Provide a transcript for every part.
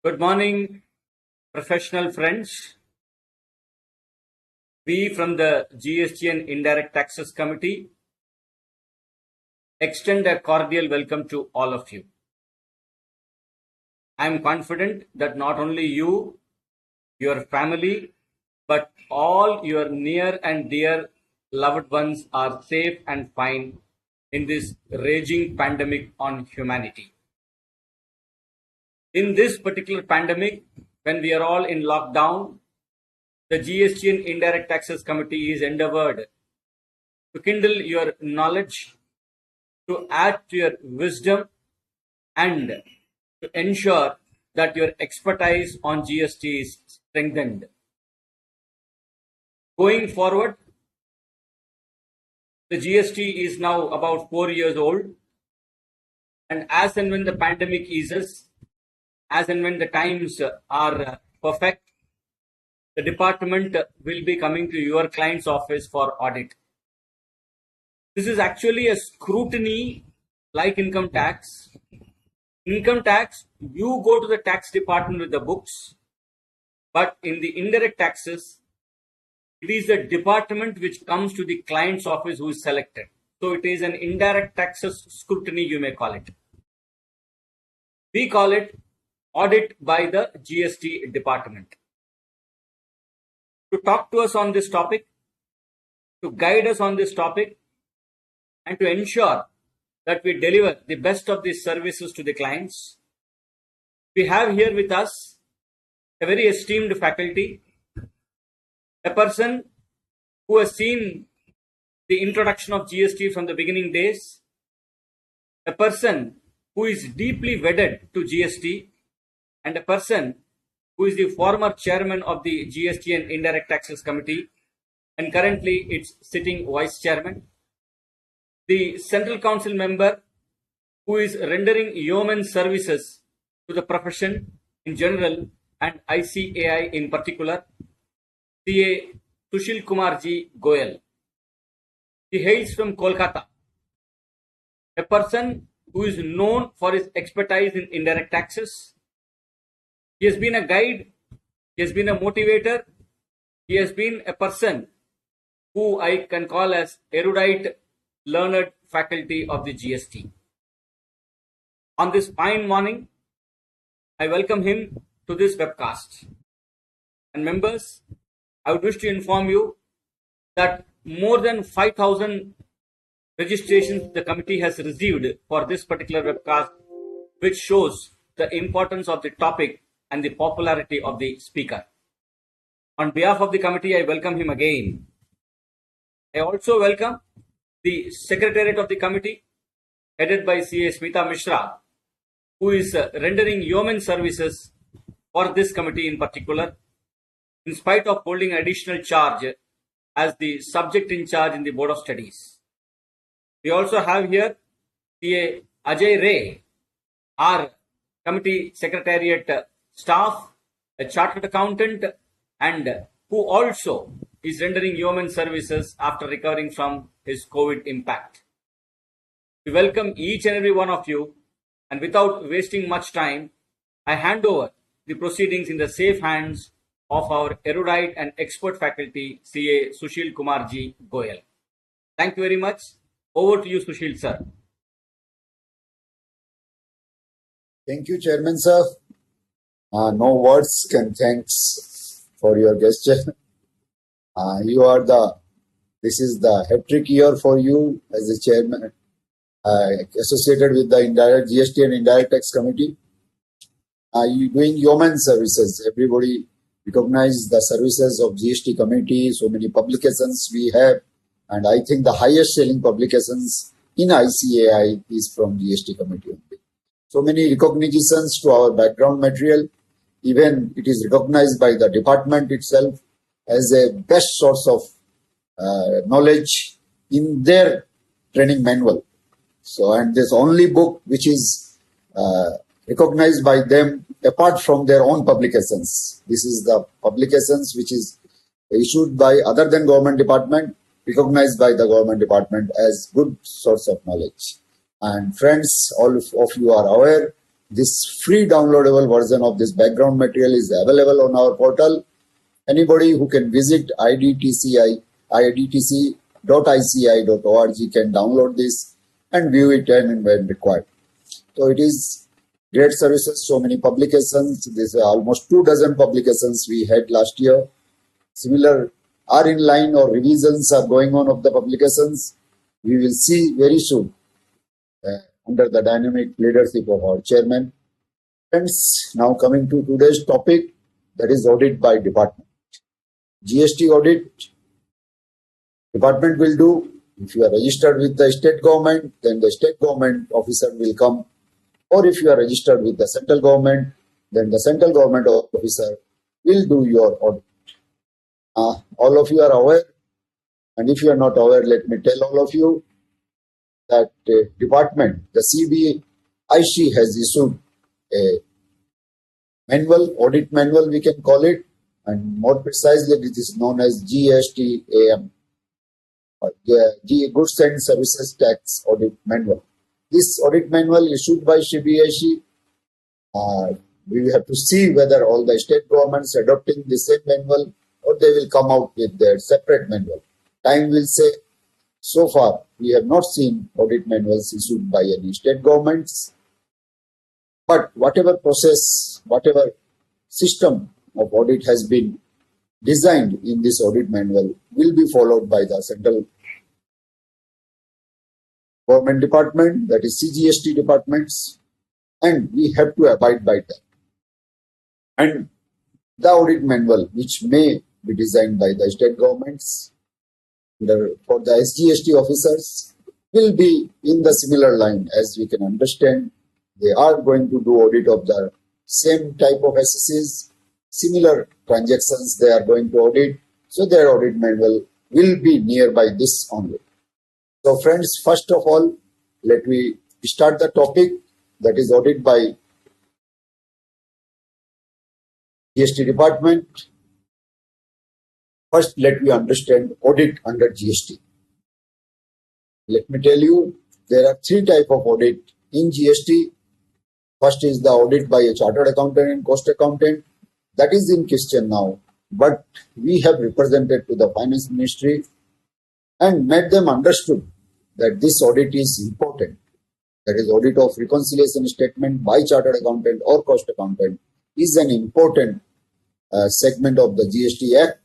Good morning, professional friends. We from the GST and Indirect Taxes Committee extend a cordial welcome to all of you. I am confident that not only you, your family, but all your near and dear loved ones are safe and fine in this raging pandemic on humanity. In this particular pandemic, when we are all in lockdown, the GST and Indirect Taxes Committee is endeavored to kindle your knowledge, to add to your wisdom, and to ensure that your expertise on GST is strengthened. Going forward, the GST is now about 4 years old, and as and when the pandemic eases, as and when the times are perfect, the department will be coming to your client's office for audit. This is actually a scrutiny like income tax. Income tax, you go to the tax department with the books, but in the indirect taxes, it is the department which comes to the client's office who is selected. So it is an indirect taxes scrutiny, you may call it. We call it audit by the GST department. To talk to us on this topic, to guide us on this topic, and to ensure that we deliver the best of these services to the clients, we have here with us a very esteemed faculty, a person who has seen the introduction of GST from the beginning days, a person who is deeply wedded to GST, and a person who is the former chairman of the GST and Indirect Taxes Committee, and currently its sitting vice chairman, the Central Council member who is rendering yeoman services to the profession in general and ICAI in particular, CA Sushil Kumar Ji Goyal. He hails from Kolkata, a person who is known for his expertise in indirect taxes. He has been a guide, he has been a motivator, he has been a person who I can call as erudite, learned faculty of the GST. On this fine morning, I welcome him to this webcast. And members, I would wish to inform you that more than 5,000 registrations the committee has received for this particular webcast, which shows the importance of the topic and the popularity of the speaker. On behalf of the committee, I welcome him again. I also welcome the Secretariat of the committee, headed by CA Smita Mishra, who is rendering yeoman services for this committee in particular, in spite of holding an additional charge as the subject in charge in the Board of Studies. We also have here CA Ajay Ray, our committee secretariat staff, a chartered accountant, and who also is rendering yeoman services after recovering from his COVID impact. We welcome each and every one of you, and without wasting much time, I hand over the proceedings in the safe hands of our erudite and expert faculty, CA Sushil Kumar Ji Goyal. Thank you very much. Over to you, Sushil sir. Thank you, Chairman sir. No words can thanks for your gesture. This is the hat-trick year for you as a chairman associated with the GST and Indirect Tax Committee. You doing yeoman services. Everybody recognize the services of GST committee. So many publications we have, and I think the highest selling publications in ICAI is from GST committee only. So many recognitions to our background material. Even it is recognized by the department itself as a best source of knowledge in their training manual. So, and this only book which is recognized by them apart from their own publications. This is the publications which is issued by other than government department, recognized by the government department as good source of knowledge. And friends, all of you are aware this free downloadable version of this background material is available on our portal. Anybody who can visit idtc.ici.org can download this and view it when required. So it is great services, so many publications. There's almost 24 publications we had last year. Similar are in line or revisions are going on of the publications. We will see very soon under the dynamic leadership of our chairman. Friends, now coming to today's topic, that is audit by department. GST audit, department will do. If you are registered with the state government, then the state government officer will come. Or if you are registered with the central government, then the central government officer will do your audit. All of you are aware, and if you are not aware, let me tell all of you that department, the CBIC has issued a manual, audit manual we can call it, and more precisely it is known as GSTAM, or Goods and Services Tax Audit Manual. This audit manual issued by CBIC, we will have to see whether all the state governments adopting the same manual or they will come out with their separate manual. Time will say. So far, we have not seen audit manuals issued by any state governments. But whatever process, whatever system of audit has been designed in this audit manual will be followed by the central government department, that is CGST departments, and we have to abide by that. And the audit manual, which may be designed by the state governments for the SGST officers, will be in the similar line. As we can understand, they are going to do audit of the same type of assets, similar transactions they are going to audit, so their audit manual will be nearby this only. So friends, first of all, let me start the topic, that is audit by GST department. First, let me understand audit under GST. Let me tell you, there are three types of audit in GST. First is the audit by a chartered accountant and cost accountant. That is in question now, but we have represented to the finance ministry and made them understood that this audit is important. That is, audit of reconciliation statement by chartered accountant or cost accountant is an important segment of the GST Act.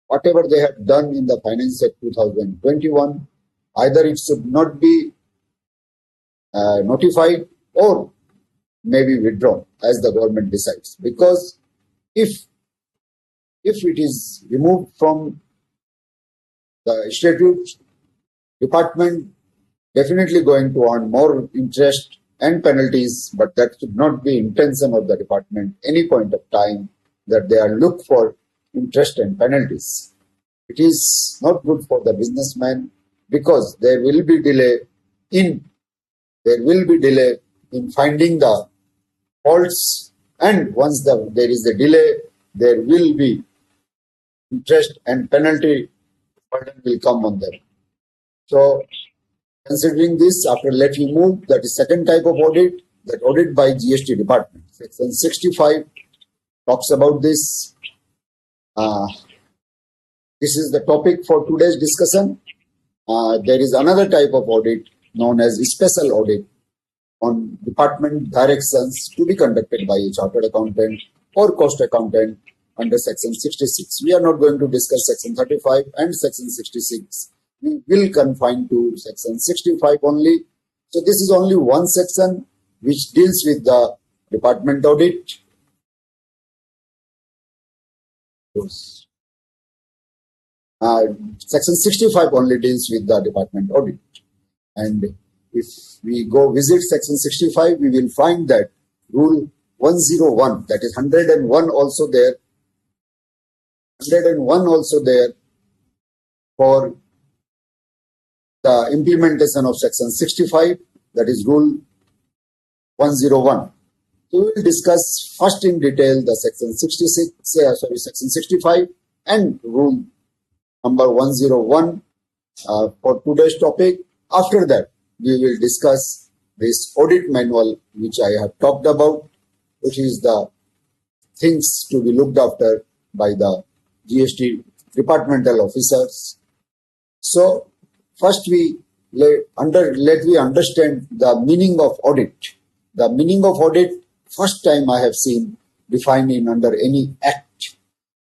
Whatever they have done in the Finance Act 2021, either it should not be notified or maybe withdrawn as the government decides. Because if it is removed from the statute, department definitely going to earn more interest and penalties, but that should not be intention of the department any point of time that they are look for interest and penalties. It is not good for the businessman because there will be delay in finding the faults, and once there is a delay, there will be interest and penalty burden will come on them. So considering this, after let me move, that is second type of audit, that audit by GST department. Section 65 talks about this. This is the topic for today's discussion. There is another type of audit known as special audit on department directions to be conducted by a chartered accountant or cost accountant under section 66. We are not going to discuss section 35 and section 66. We will confine to section 65 only. So this is only one section which deals with the department audit. Section 65 only deals with the department audit. And if we go visit section 65, we will find that rule 101, that is 101 also there. 101 also there for the implementation of section 65, that is rule 101. So we will discuss first in detail the section 65 and rule number 101 for today's topic. After that, we will discuss this audit manual which I have talked about, which is the things to be looked after by the GST departmental officers. So first let we understand the meaning of audit. The meaning of audit, first time I have seen defined in under any act.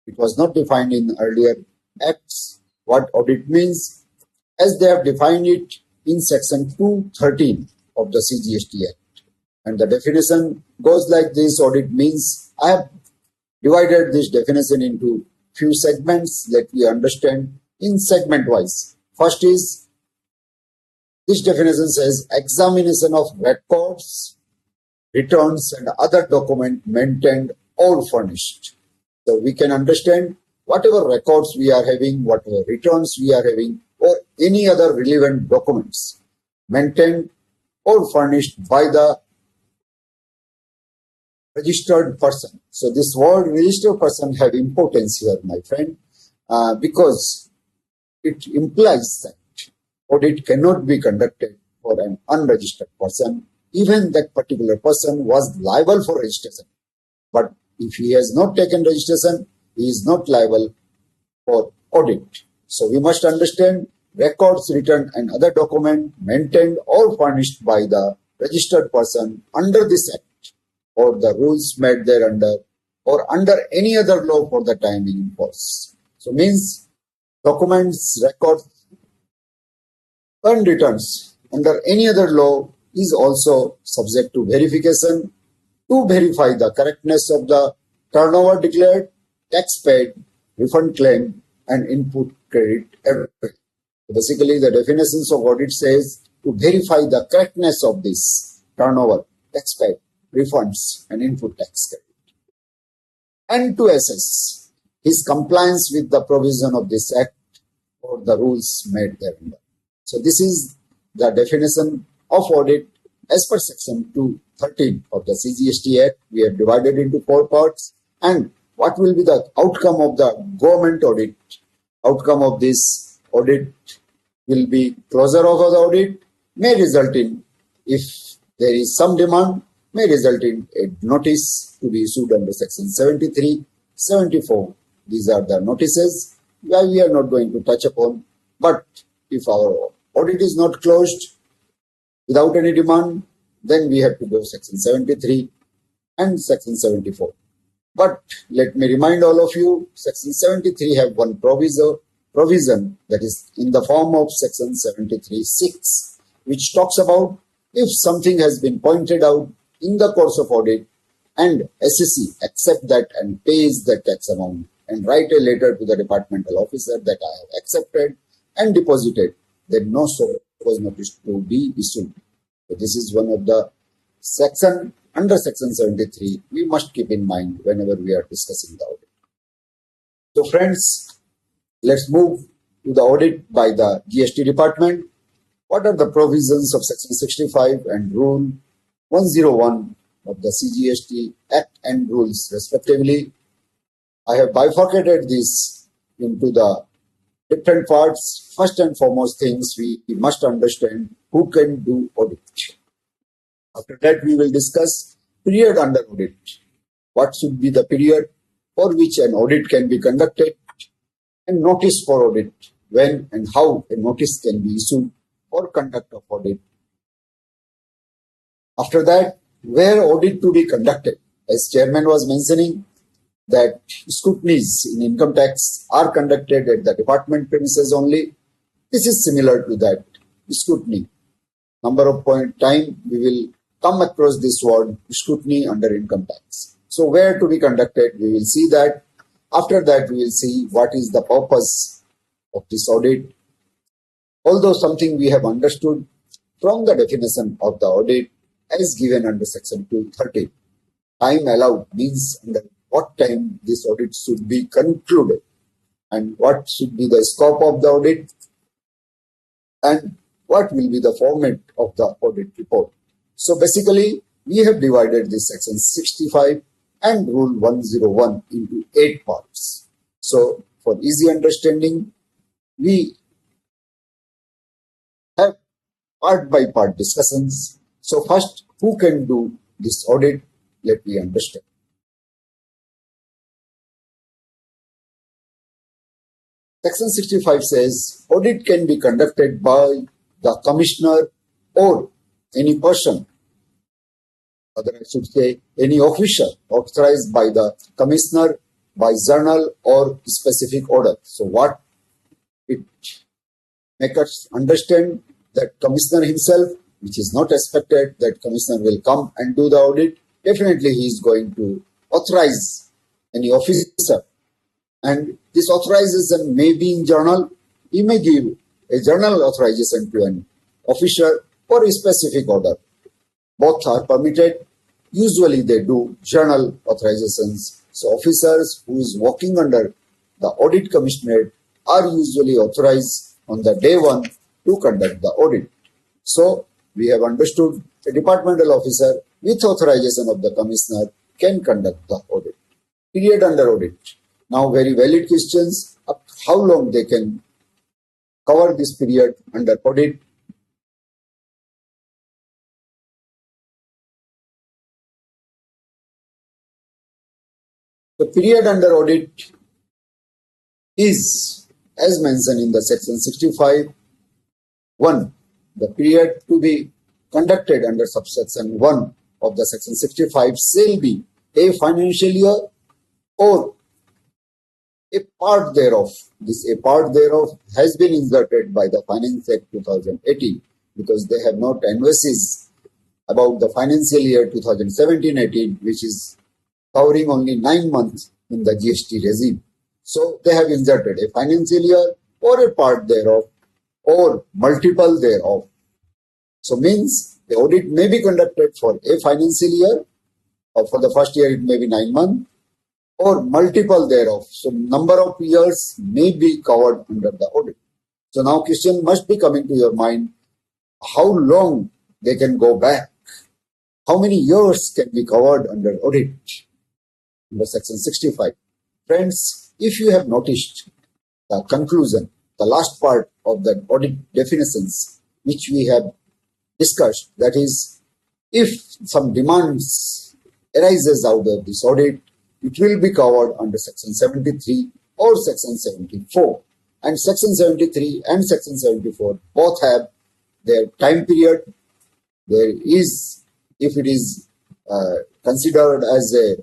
It was not defined in earlier acts. What audit means, as they have defined it in section 213 of the CGST Act. And the definition goes like this: audit means, I have divided this definition into few segments. Let me understand in segment wise. First is, this definition says examination of records, returns and other documents maintained or furnished. So we can understand whatever records we are having, whatever returns we are having, or any other relevant documents maintained or furnished by the registered person. So this word registered person have importance here, my friend, because it implies that audit cannot be conducted for an unregistered person, even that particular person was liable for registration. But if he has not taken registration, he is not liable for audit. So we must understand records, written and other document maintained or furnished by the registered person under this act, or the rules made thereunder, or under any other law for the time in force. So means documents, records and returns under any other law is also subject to verification to verify the correctness of the turnover declared, tax paid, refund claim and input credit everything. Basically, the definitions of audit says to verify the correctness of this turnover, tax paid, refunds and input tax credit, and to assess his compliance with the provision of this act or the rules made thereunder. So this is the definition of audit as per section 213 of the CGST Act. We have divided into 4 parts. And what will be the outcome of the government audit? Outcome of this audit will be closure of the audit, may result in, if there is some demand, may result in a notice to be issued under section 73, 74. These are the notices that we are not going to touch upon. But if our audit is not closed without any demand, then we have to go section 73 and section 74. But let me remind all of you, section 73 have one provision that is in the form of section 73(6), which talks about if something has been pointed out in the course of audit and SSC accept that and pays the tax amount and write a letter to the departmental officer that I have accepted and deposited, then no was notice to be issued. So this is one of the section under section 73 we must keep in mind whenever we are discussing the audit. So friends, let's move to the audit by the GST department. What are the provisions of section 65 and rule 101 of the CGST Act and rules respectively? I have bifurcated this into the different parts. First and foremost things, we must understand who can do audit. After that, we will discuss period under audit. What should be the period for which an audit can be conducted, and notice for audit, when and how a notice can be issued for conduct of audit. After that, where audit to be conducted. As chairman was mentioning, that scrutinies in income tax are conducted at the department premises only. This is similar to that scrutiny. Number of time we will come across this word scrutiny under income tax. So where to be conducted, we will see that. After that, we will see what is the purpose of this audit. Although something we have understood from the definition of the audit as given under section 230. Time allowed means under what time this audit should be concluded and what should be the scope of the audit and what will be the format of the audit report. So basically, we have divided this section 65 and rule 101 into 8 parts. So for easy understanding, we have part by part discussions. So first, who can do this audit? Let me understand. Section 65 says audit can be conducted by the commissioner or any person, or I should say any official authorized by the commissioner by journal or specific order. So what it makes us understand that commissioner himself, which is not expected that commissioner will come and do the audit, definitely he is going to authorize any officer. And this authorization may be in journal. He may give a journal authorization to an officer or a specific order. Both are permitted. Usually they do journal authorizations. So officers who is working under the audit commissioner are usually authorized on the day one to conduct the audit. So we have understood a departmental officer with authorization of the commissioner can conduct the audit. Period under audit. Now very valid questions, how long they can cover this period under audit. The period under audit is, as mentioned in the section 65, 1. The period to be conducted under subsection 1 of the section 65 shall be a financial year or a part thereof. This a part thereof has been inserted by the Finance Act 2018 because they have not analysis about the financial year 2017-18, which is covering only 9 months in the GST regime. So they have inserted a financial year or a part thereof or multiple thereof. So means the audit may be conducted for a financial year, or for the first year it may be 9 months, or multiple thereof. So number of years may be covered under the audit. So now question must be coming to your mind, how long they can go back? How many years can be covered under audit? Under section 65. Friends, if you have noticed the conclusion, the last part of the audit definitions, which we have discussed, that is, if some demands arises out of this audit, it will be covered under section 73 or section 74. And section 73 and section 74 both have their time period. There is, if it is considered as a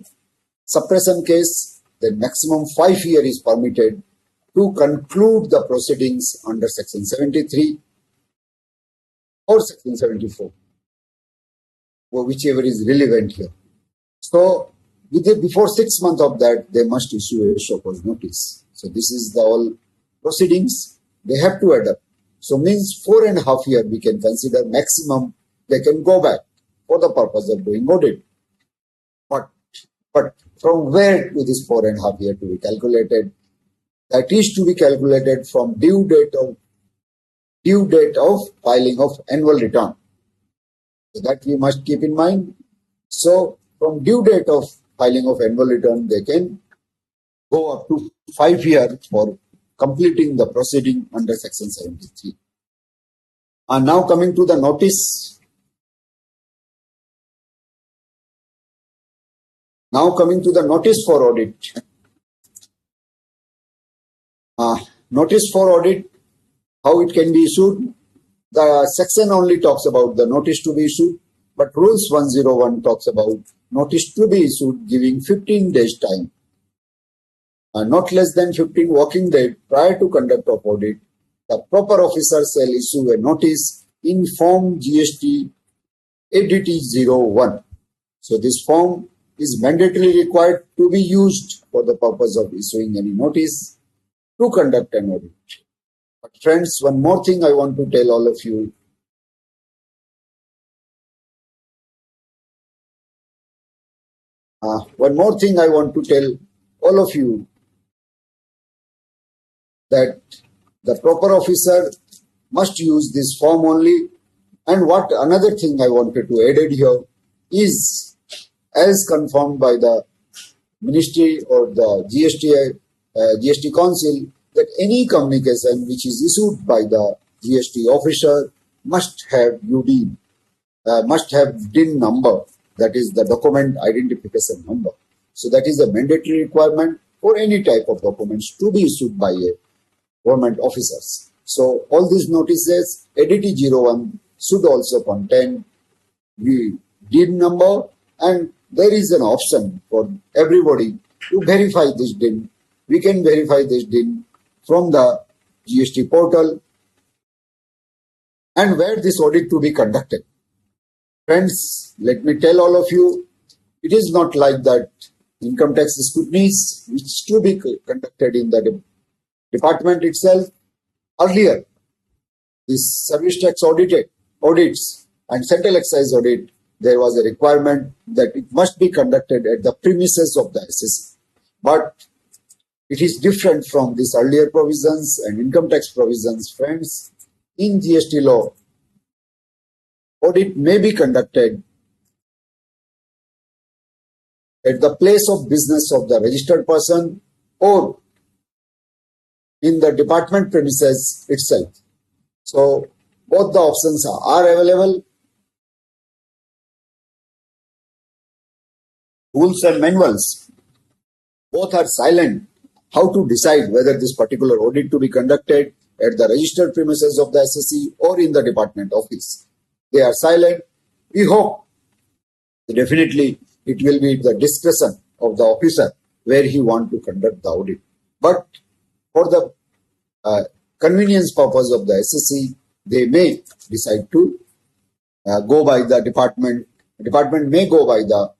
suppression case, then maximum 5 years is permitted to conclude the proceedings under section 73 or section 74, or whichever is relevant here. So before 6 months of that, they must issue a show cause notice. So this is the all proceedings they have to adapt. So means 4.5 years we can consider maximum they can go back for the purpose of doing audit. But from where to this 4.5 years to be calculated? That is to be calculated from due date of filing of annual return. So that we must keep in mind. So from due date of filing of annual return, they can go up to 5 years for completing the proceeding under section 73. And now coming to the notice. Now coming to the notice for audit. Notice for audit, how it can be issued. The section only talks about the notice to be issued, but Rules 101 talks about notice to be issued giving 15 days time. Not less than 15 working days prior to conduct of audit, the proper officer shall issue a notice in form GST ADT 01. So this form is mandatorily required to be used for the purpose of issuing any notice to conduct an audit. But friends, one more thing I want to tell all of you. One more thing I want to tell all of you, that the proper officer must use this form only. And what another thing I wanted to add here is, as confirmed by the Ministry or the GST Council, that any communication which is issued by the GST officer must have UD. must have DIN number, that is the document identification number. So that is a mandatory requirement for any type of documents to be issued by a government officers. So all these notices, ADT 01 should also contain the DIN number, and there is an option for everybody to verify this DIN. We can verify this DIN from the GST portal and where this audit to be conducted. Friends, let me tell all of you, it is not like that income tax scrutinies which to be conducted in the department itself. Earlier, this service tax audits and central excise audit, there was a requirement that it must be conducted at the premises of the SSC. But it is different from these earlier provisions and income tax provisions, friends. In GST law, audit may be conducted at the place of business of the registered person or in the department premises itself. So both the options are available. Rules and manuals both are silent how to decide whether this particular audit to be conducted at the registered premises of the SSC or in the department office. They are silent. We hope definitely it will be the discretion of the officer where he want to conduct the audit. But for the convenience purpose of the SSC, they may decide to go by the department. The department may go by the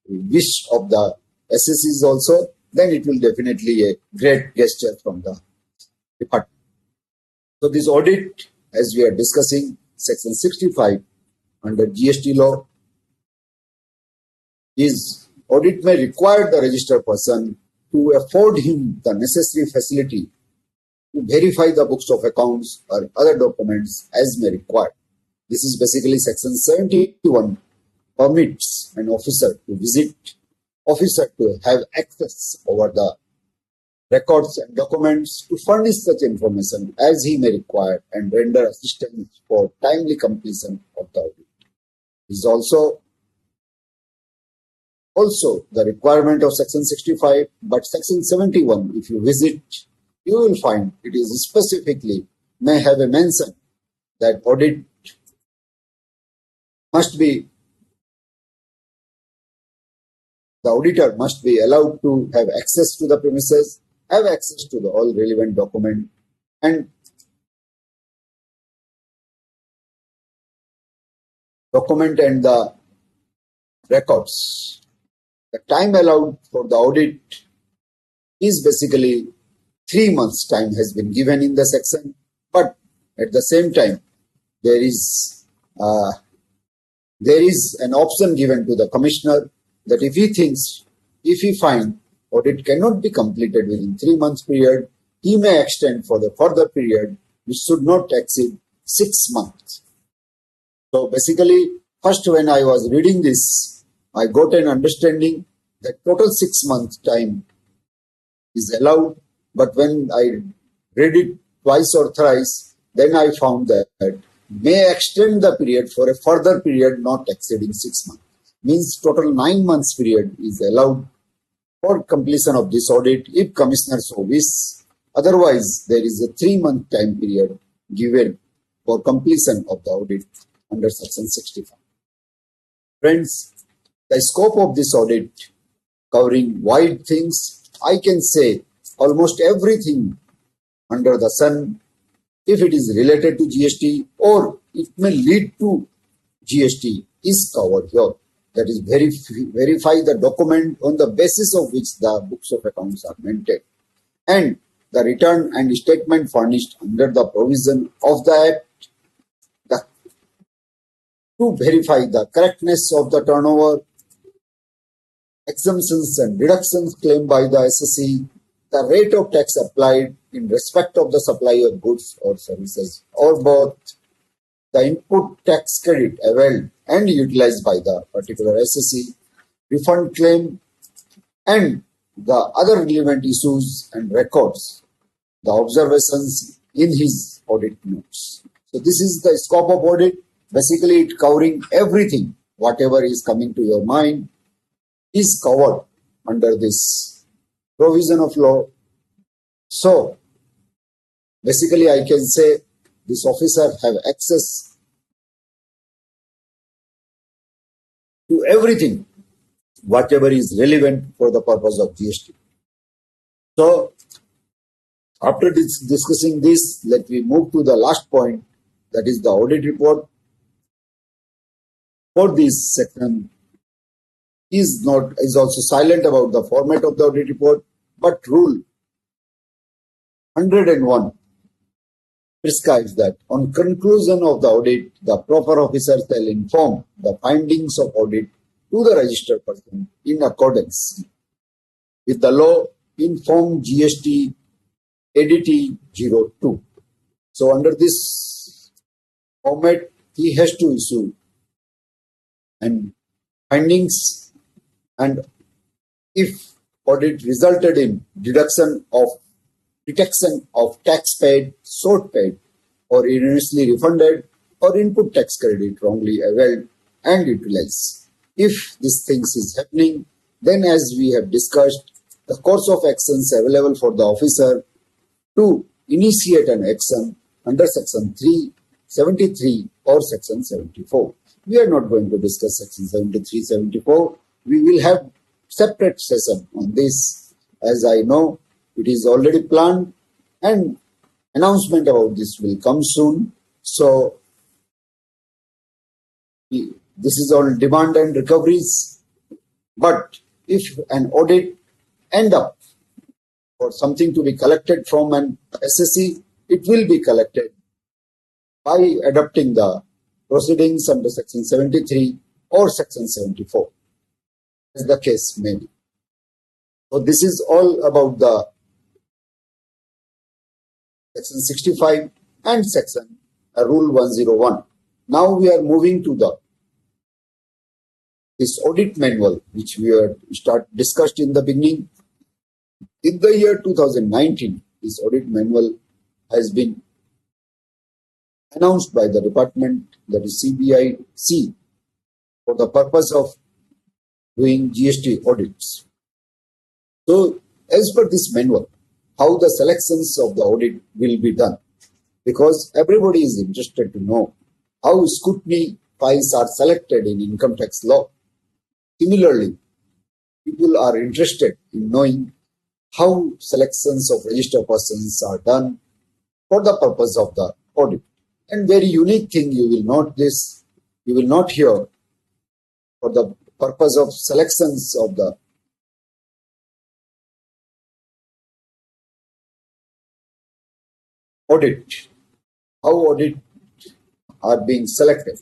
wish of the SSCs also. Then it will definitely a great gesture from the department. So this audit, as we are discussing, section 65 under GST law, is audit may require the registered person to afford him the necessary facility to verify the books of accounts or other documents as may require. This is basically section 71 permits an officer to visit, officer to have access over the records and documents to furnish such information as he may require and render assistance for timely completion of the audit. It is also the requirement of section 65, but section 71, if you visit, you will find it is specifically may have a mention that audit must be, the auditor must be allowed to have access to the premises, have access to the all relevant document and the records. The time allowed for the audit is basically 3 months time has been given in the section, but at the same time there is an option given to the commissioner that if he finds audit cannot be completed within 3 months period, he may extend for the further period which should not exceed 6 months. So basically, first when I was reading this, I got an understanding that total 6 months time is allowed, but when I read it twice or thrice, then I found that may extend the period for a further period not exceeding 6 months. Means total 9 months period is allowed for completion of this audit if commissioner so wish. Otherwise, there is a 3-month time period given for completion of the audit under section 65. Friends, the scope of this audit covering wide things, I can say almost everything under the sun, if it is related to GST or it may lead to GST, is covered here. That is, verify the document on the basis of which the books of accounts are maintained, and the return and statement furnished under the provision of the Act to verify the correctness of the turnover, exemptions and deductions claimed by the SSC, the rate of tax applied in respect of the supply of goods or services, or both, the input tax credit availed and utilized by the particular SSC, refund claim, and the other relevant issues and records, the observations in his audit notes. So this is the scope of audit. basically it covering everything, whatever is coming to your mind is covered under this provision of law. So basically I can say this officer have access to everything, whatever is relevant for the purpose of GST. So after discussing this, let me move to the last point, that is the audit report. For this section is also silent about the format of the audit report, but Rule 101 prescribes that on conclusion of the audit, the proper officer shall inform the findings of audit to the registered person in accordance with the law in Form GST ADT 02. So under this format, he has to issue and findings, and if audit resulted in detection of tax paid, sort paid, or erroneously refunded, or input tax credit wrongly availed and utilized. If these things is happening, then as we have discussed, the course of actions available for the officer to initiate an action under Section 373 or Section 74. We are not going to discuss Section 73, 74. We will have separate session on this. As I know, it is already planned and announcement about this will come soon. So this is all demand and recoveries. But if an audit end up for something to be collected from an SSE, it will be collected by adopting the proceedings under Section 73 or Section 74, as the case may be. So this is all about the Section 65 and Section Rule 101. Now we are moving to this audit manual, which we discussed in the beginning. In the year 2019, this audit manual has been announced by the department, that is CBIC, for the purpose of doing GST audits. So, as per this manual, how the selections of the audit will be done, because everybody is interested to know how scrutiny files are selected in income tax law. Similarly, people are interested in knowing how selections of registered persons are done for the purpose of the audit. And very unique thing you will not hear for the purpose of selections of the audit, how audit are being selected.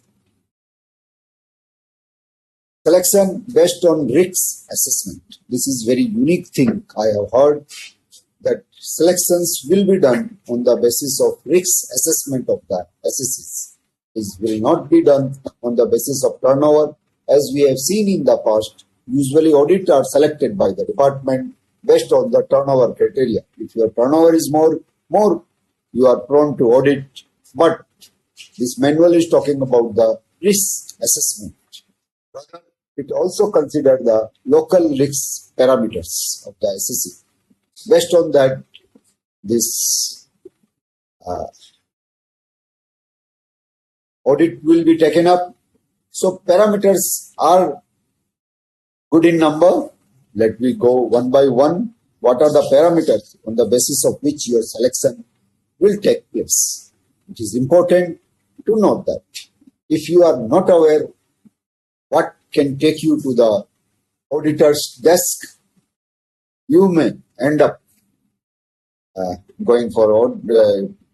Selection based on risk assessment. This is very unique thing I have heard, that selections will be done on the basis of risk assessment of the SSEs. This will not be done on the basis of turnover. As we have seen in the past, usually audits are selected by the department based on the turnover criteria. If your turnover is more you are prone to audit. But this manual is talking about the risk assessment. It also considers the local risk parameters of the SSE. Based on that, this audit will be taken up. So parameters are good in number. Let me go one by one. What are the parameters on the basis of which your selection will take place? It is important to note that if you are not aware what can take you to the auditor's desk, you may end up going for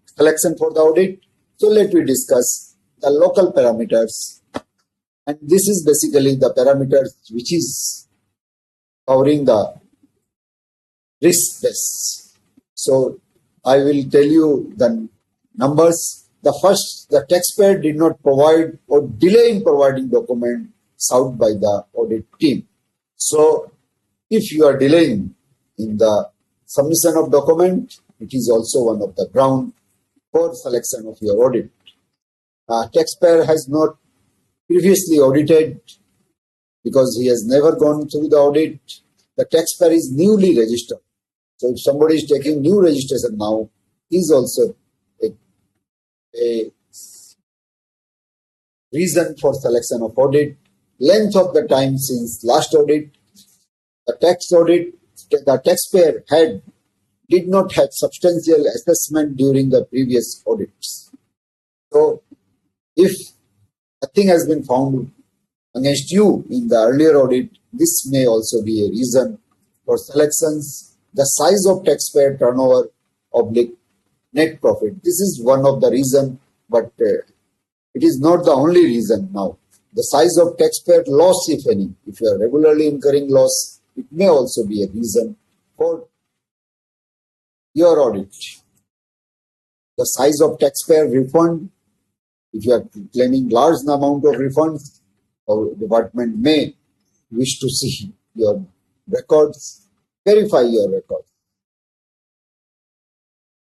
selection for the audit. So let me discuss the local parameters. And this is basically the parameters which is covering the risk base. So I will tell you the numbers. The first, the taxpayer did not provide or delay in providing document sought by the audit team. So if you are delaying in the submission of document, it is also one of the ground for selection of your audit. taxpayer has not previously audited because he has never gone through the audit. The taxpayer is newly registered. So if somebody is taking new registration now, he is also a reason for selection of audit. Length of the time since last audit, the tax audit, the taxpayer did not have substantial assessment during the previous audits. So if nothing has been found against you in the earlier audit, this may also be a reason for selections. The size of taxpayer turnover oblique net profit. This is one of the reasons, but it is not the only reason now. The size of taxpayer loss, if any, if you are regularly incurring loss, it may also be a reason for your audit. The size of taxpayer refund, if you are claiming large amount of refunds, our department may wish to see your records, verify your records.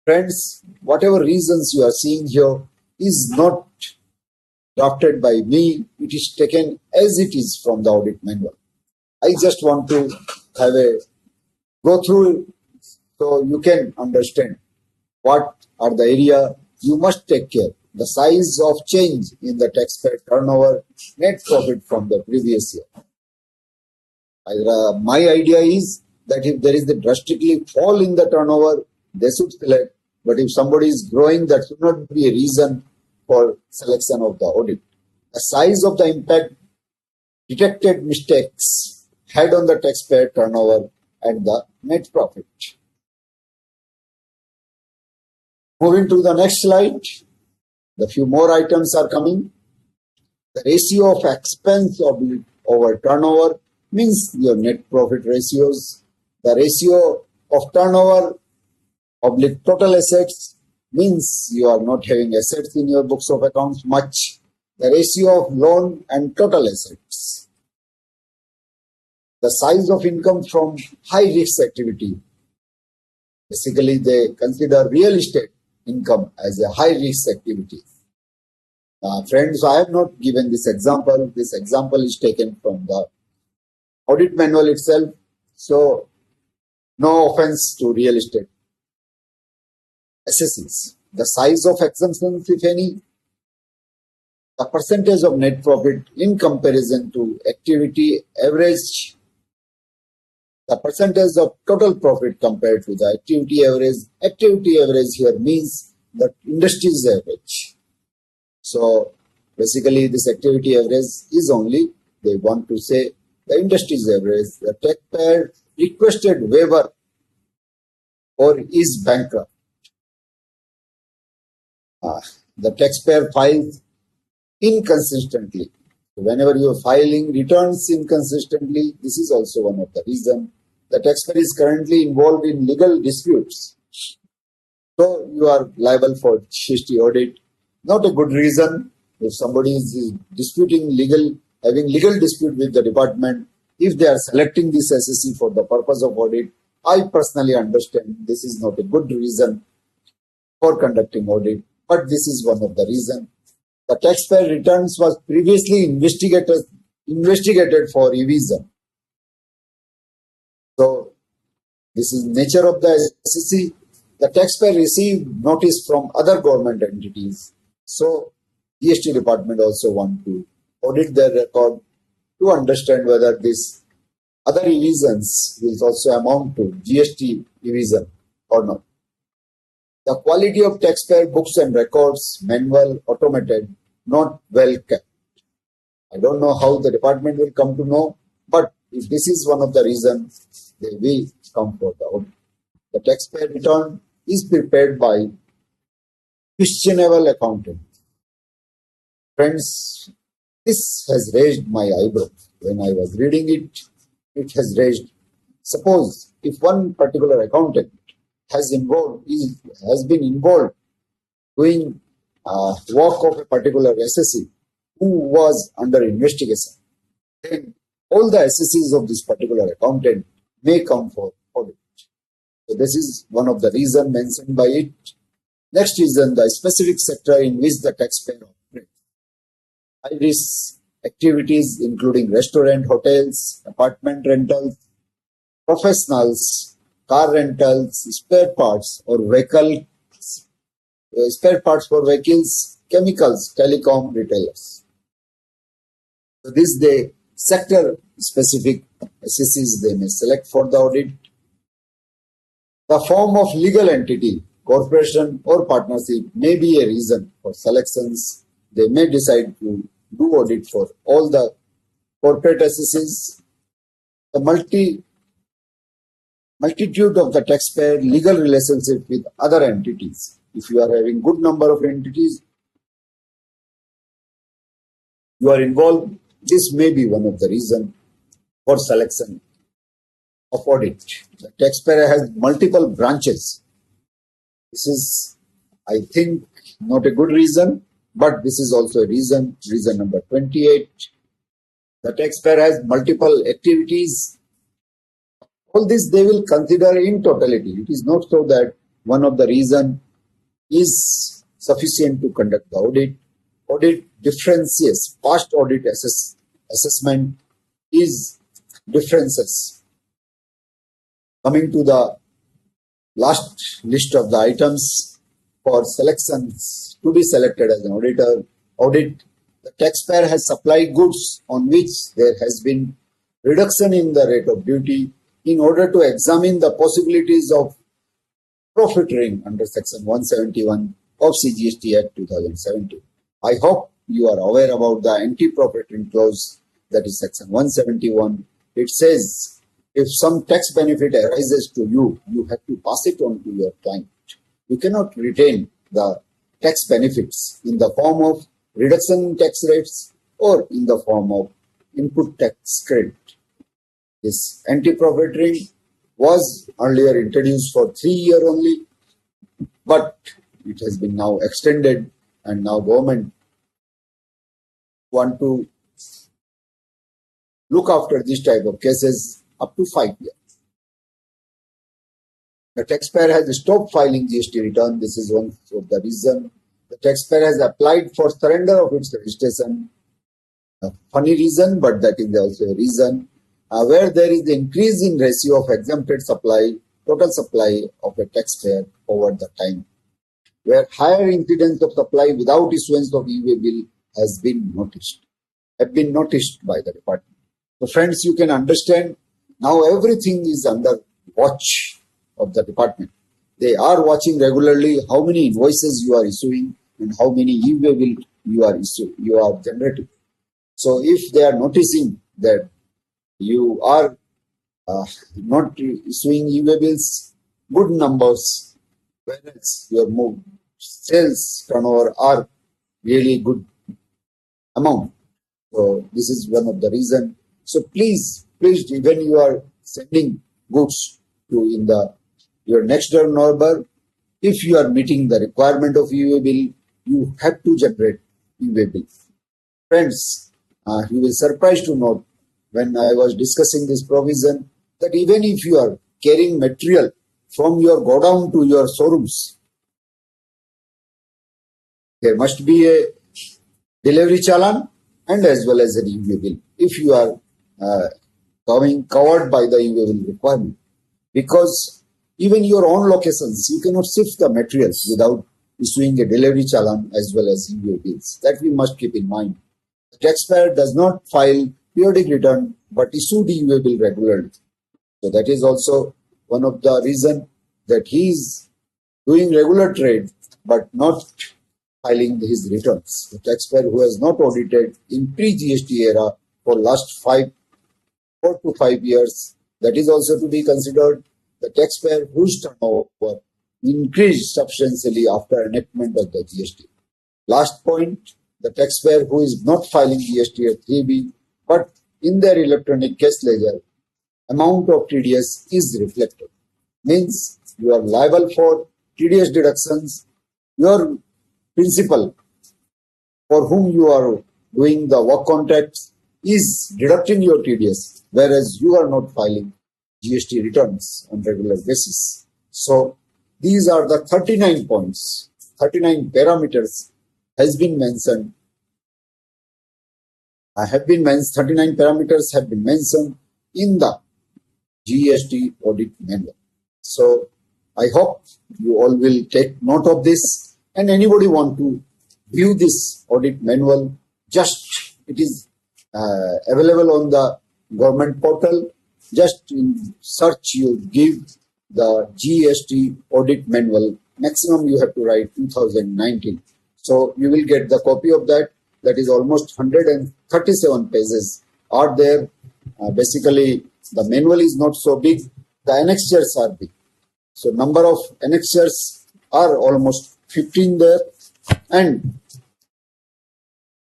Friends, whatever reasons you are seeing here is not drafted by me, it is taken as it is from the audit manual. I just want to go through it so you can understand what are the area you must take care. The size of change in the taxpayer turnover, net profit from the previous year. My idea is that if there is a drastically fall in the turnover, they should select. But if somebody is growing, that should not be a reason for selection of the audit. The size of the impact detected mistakes had on the taxpayer turnover and the net profit. Moving to the next slide, the few more items are coming. The ratio of expense over turnover means your net profit ratios. The ratio of turnover oblique total assets means you are not having assets in your books of accounts much. The ratio of loan and total assets. The size of income from high risk activity. Basically, they consider real estate income as a high risk activity. Friends, I have not given this example. This example is taken from the audit manual itself. So, no offense to real estate assessors. The size of exemptions, if any, the percentage of net profit in comparison to activity average, the percentage of total profit compared to the activity average. Activity average here means the industry's average. So basically this activity average is only, they want to say the industry's average. The taxpayer requested waiver or is bankrupt. The taxpayer files inconsistently. Whenever you are filing returns inconsistently, this is also one of the reasons. The taxpayer is currently involved in legal disputes. So you are liable for GST audit. Not a good reason. If somebody is having legal dispute with the department, if they are selecting this assessee for the purpose of audit, I personally understand this is not a good reason for conducting audit, but this is one of the reasons. The taxpayer returns was previously investigated for revision. So this is nature of the assessee. The taxpayer received notice from other government entities. So GST department also want to audit their record to understand whether this other revisions will also amount to GST revision or not. The quality of taxpayer books and records, manual, automated, not well kept. I don't know how the department will come to know, but if this is one of the reasons, they will come for the audit. The taxpayer return is prepared by questionable accountant. Friends, this has raised my eyebrow. When I was reading it, it has raised. Suppose if one particular accountant has been involved doing work of a particular assessee who was under investigation, then all the assessees of this particular accountant may come for audit. So this is one of the reasons mentioned by it. Next reason, the specific sector in which the taxpayer operates. high-risk activities including restaurant, hotels, apartment rentals, professionals, car rentals, spare parts for vehicles, chemicals, telecom, retailers. So this the sector specific SSCs they may select for the audit. The form of legal entity, corporation or partnership may be a reason for selections. They may decide to do audit for all the corporate SSCs. The multitude of the taxpayer legal relationship with other entities. If you are having good number of entities you are involved, this may be one of the reasons for selection of audit. The taxpayer has multiple branches. This is, I think, not a good reason, but this is also a reason. Reason number 28. The taxpayer has multiple activities. All this they will consider in totality. It is not so that one of the reason is sufficient to conduct the audit. Audit differences. Past audit assessment is differences. Coming to the last list of the items for selections to be selected as an audit, the taxpayer has supplied goods on which there has been reduction in the rate of duty in order to examine the possibilities of profiteering under Section 171 of CGST Act 2017. I hope you are aware about the anti-profiteering clause, that is Section 171. It says if some tax benefit arises to you, you have to pass it on to your client. You cannot retain the tax benefits in the form of reduction in tax rates or in the form of input tax credit. This anti-profiteering was earlier introduced for 3 years only, but it has been now extended, and now government want to look after this type of cases up to 5 years. The taxpayer has stopped filing GST return. This is one of the reason. The taxpayer has applied for surrender of its registration. A funny reason, but that is also a reason. Where there is the increase in ratio of exempted supply, total supply of a taxpayer over the time, where higher incidence of supply without issuance of e-way bill has been noticed by the department. So friends, you can understand now everything is under watch of the department. They are watching regularly how many invoices you are issuing and how many e-way bill you are generating. So if they are noticing that you are not issuing e-way bills, good numbers, whereas your sales turnover are really good amount. So this is one of the reason. So please, when you are sending goods to your next door neighbor, if you are meeting the requirement of e-way bill, you have to generate e-way bill. Friends, you will surprised to note when I was discussing this provision that even if you are carrying material from your godown to your showrooms, there must be a delivery challan and as well as an e-way bill if you are covered by the e-way bill requirement. Because even your own locations, you cannot shift the materials without issuing a delivery challan as well as e-way bills. That we must keep in mind. The taxpayer does not file periodic return but issue the e-way bill regularly. So that is also one of the reason that he is doing regular trade but not filing his returns. The taxpayer who has not audited in pre-GST era for last 4 to 5 years, that is also to be considered. The taxpayer whose turnover increased substantially after enactment of the GST. Last point, the taxpayer who is not filing GST at 3B, but in their electronic cash ledger, amount of TDS is reflected. Means you are liable for TDS deductions. Your principal for whom you are doing the work contracts is deducting your TDS, whereas you are not filing GST returns on regular basis. So these are the 39 points, 39 parameters has been mentioned have been mentioned, 39 parameters have been mentioned in the GST audit manual. So I hope you all will take note of this, and anybody want to view this audit manual, just it is available on the government portal. Just in search you give the GST audit manual. Maximum you have to write 2019. So you will get the copy of that. That is almost 137 pages are there. Basically, the manual is not so big. The annexures are big. So number of annexures are almost 15 there, and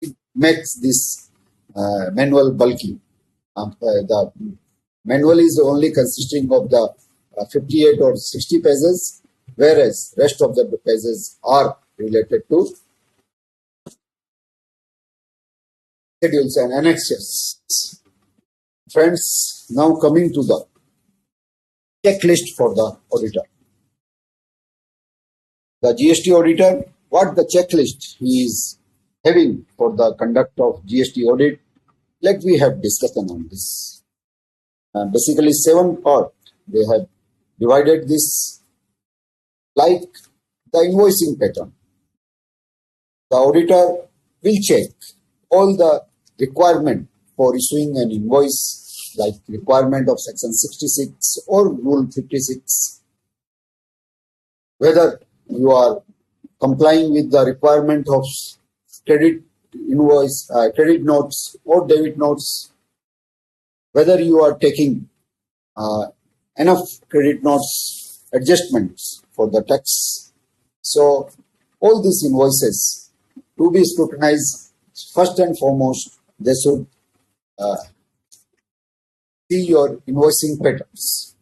it makes this manual bulky. The manual is only consisting of the 58 or 60 pages, whereas rest of the pages are related to schedules and annexures. Friends, now coming to the checklist for the auditor. The GST auditor, what the checklist he is having for the conduct of GST audit, let we have discussion on this. Basically 7 parts they have divided this, like the invoicing pattern. The auditor will check all the requirement for issuing an invoice, like requirement of section 66 or rule 56, whether you are complying with the requirement of credit invoice, credit notes or debit notes, whether you are taking enough credit notes adjustments for the tax. So all these invoices to be scrutinized, first and foremost, they should see your invoicing patterns.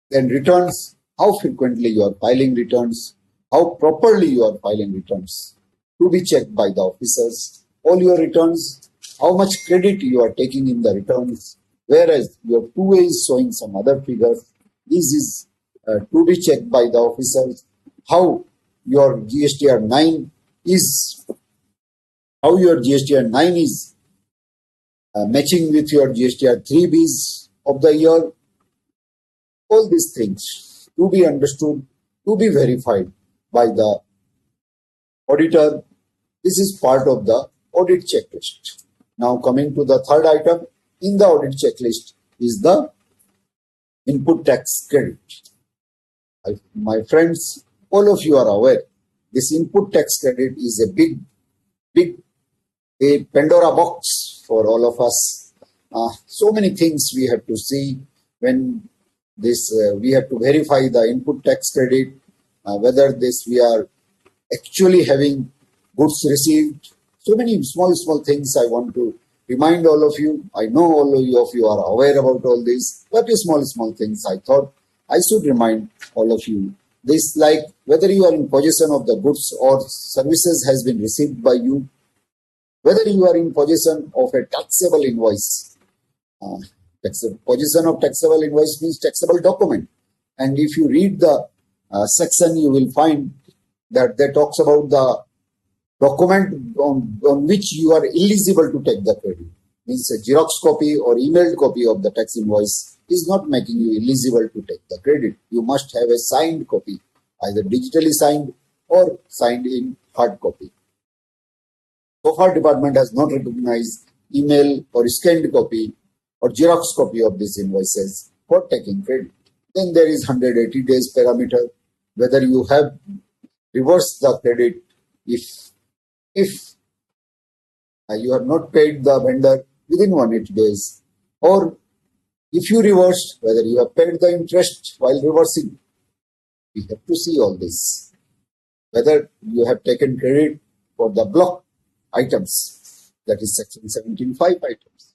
Then returns, how frequently you are filing returns, how properly you are filing returns, to be checked by the officers. All your returns, how much credit you are taking in the returns, whereas your 2A is showing some other figures. This is to be checked by the officers. How your GSTR 9 is, matching with your GSTR 3Bs of the year. All these things to be understood, to be verified by the auditor. This is part of the audit checklist. Now coming to the third item in the audit checklist is the input tax credit. My friends, all of you are aware, this input tax credit is a big a Pandora box for all of us. So many things we have to see when this, we have to verify the input tax credit, whether this we are actually having goods received. So many small things I want to remind all of you. I know all of you are aware about all this, but small things I thought I should remind all of you. This, like whether you are in possession of the goods or services has been received by you, whether you are in possession of a taxable invoice. Possession of taxable invoice means taxable document. And if you read the section, you will find that they talks about the document on which you are eligible to take the credit. Means a Xerox copy or emailed copy of the tax invoice is not making you eligible to take the credit. You must have a signed copy, either digitally signed or signed in hard copy. So far, department has not recognized email or scanned copy or Xerox copy of these invoices for taking credit. Then there is 180 days parameter, whether you have reversed the credit if you have not paid the vendor within 180 days, or if you reversed, whether you have paid the interest while reversing. We have to see all this. Whether you have taken credit for the block items, that is section 17.5 items.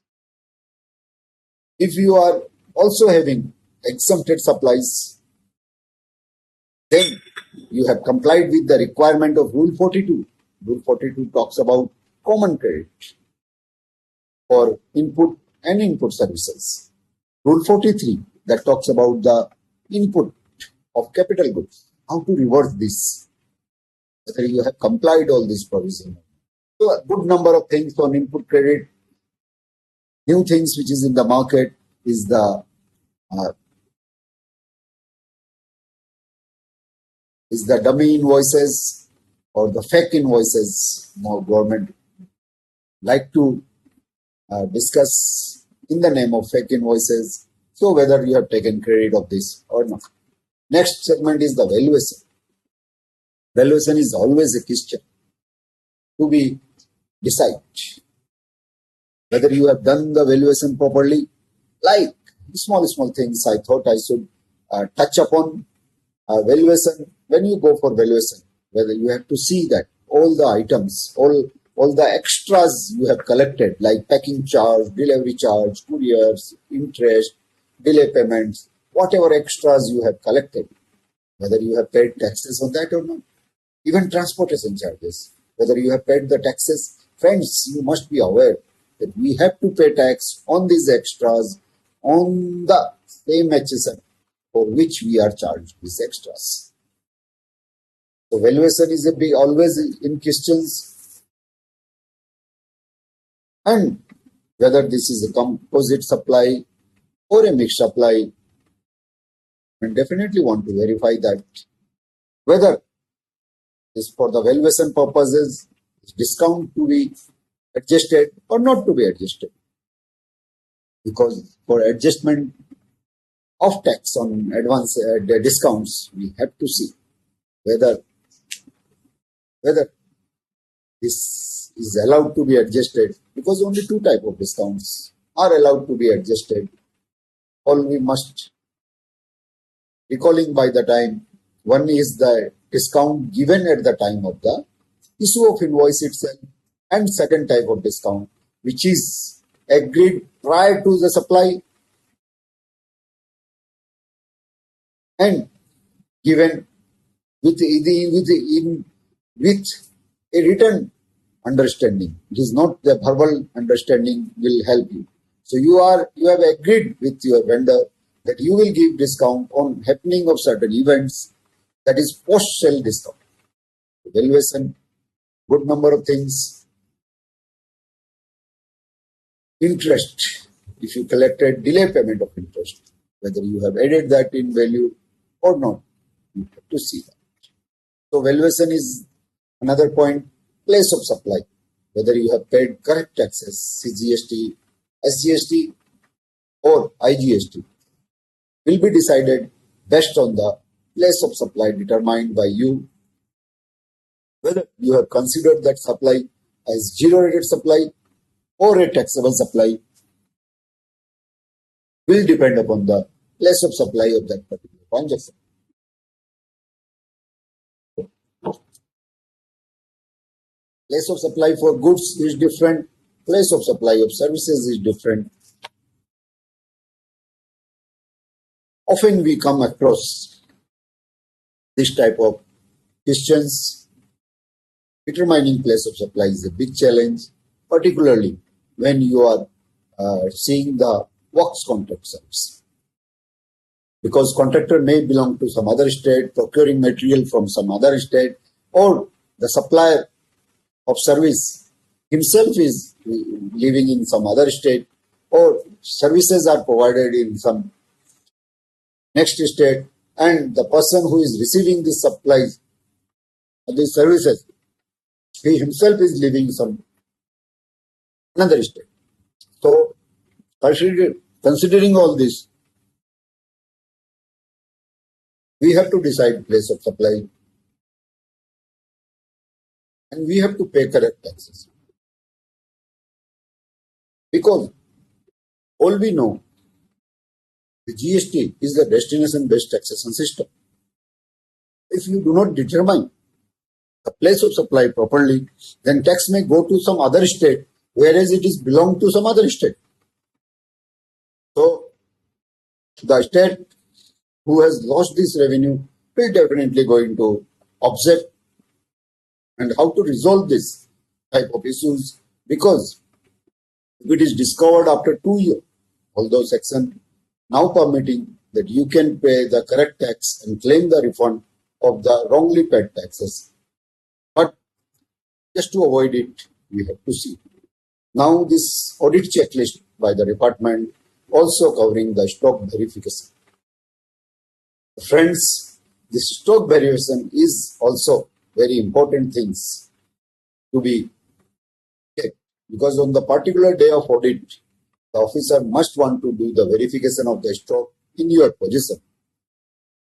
If you are also having exempted supplies, then you have complied with the requirement of Rule 42. Rule 42 talks about common credit for input and input services. Rule 43 that talks about the input of capital goods. How to reverse this? Whether you have complied all these provisions. So a good number of things on input credit. New things which is in the market is the dummy invoices or the fake invoices. Now government like to discuss in the name of fake invoices. So whether you have taken credit of this or not. Next segment is the valuation. Valuation is always a question to be decided whether you have done the valuation properly. Like small things I thought I should touch upon. Valuation, when you go for valuation, whether you have to see that all the items, all the extras you have collected, like packing charge, delivery charge, couriers, interest, delay payments, whatever extras you have collected, whether you have paid taxes on that or not. Even transportation charges, whether you have paid the taxes. Friends, you must be aware that we have to pay tax on these extras on the same HSN for which we are charged these extras. So valuation is a big always in questions, and whether this is a composite supply or a mixed supply, and definitely want to verify that whether this for the valuation purposes is discount to be adjusted or not to be adjusted, because for adjustment of tax on advance discounts we have to see whether this is allowed to be adjusted, because only two type of discounts are allowed to be adjusted. All we must recalling by the time, one is the discount given at the time of the issue of invoice itself, and second type of discount which is agreed prior to the supply and given with a written understanding. It is not the verbal understanding will help you. So you have agreed with your vendor that you will give discount on happening of certain events, that is post-sale discount. Valuation, good number of things. Interest, if you collected delay payment of interest, whether you have added that in value or not, you have to see that. So valuation is another point. Place of supply, whether you have paid correct taxes, CGST, SGST or IGST, will be decided based on the place of supply determined by you. Whether you have considered that supply as zero-rated supply or a taxable supply will depend upon the place of supply of that particular transaction. Place of supply for goods is different. Place of supply of services is different. Often we come across this type of questions. Determining place of supply is a big challenge, particularly when you are seeing the works contract service. Because contractor may belong to some other state, procuring material from some other state, or the supplier of service himself is living in some other state, or services are provided in some next state, and the person who is receiving these supplies, these services, he himself is living in some another state. So, considering all this, we have to decide place of supply, and we have to pay correct taxes. Because all we know, the GST is the destination-based taxation system. If you do not determine the place of supply properly, then tax may go to some other state, whereas it is belong to some other state. So, the state who has lost this revenue will definitely going to object. And how to resolve this type of issues, because if it is discovered after 2 years, although section now permitting that you can pay the correct tax and claim the refund of the wrongly paid taxes, but just to avoid it, we have to see Now this audit checklist by the department also covering the stock verification. Friends, this stock verification is also very important things to be checked, because on the particular day of audit, the officer must want to do the verification of the stock in your possession.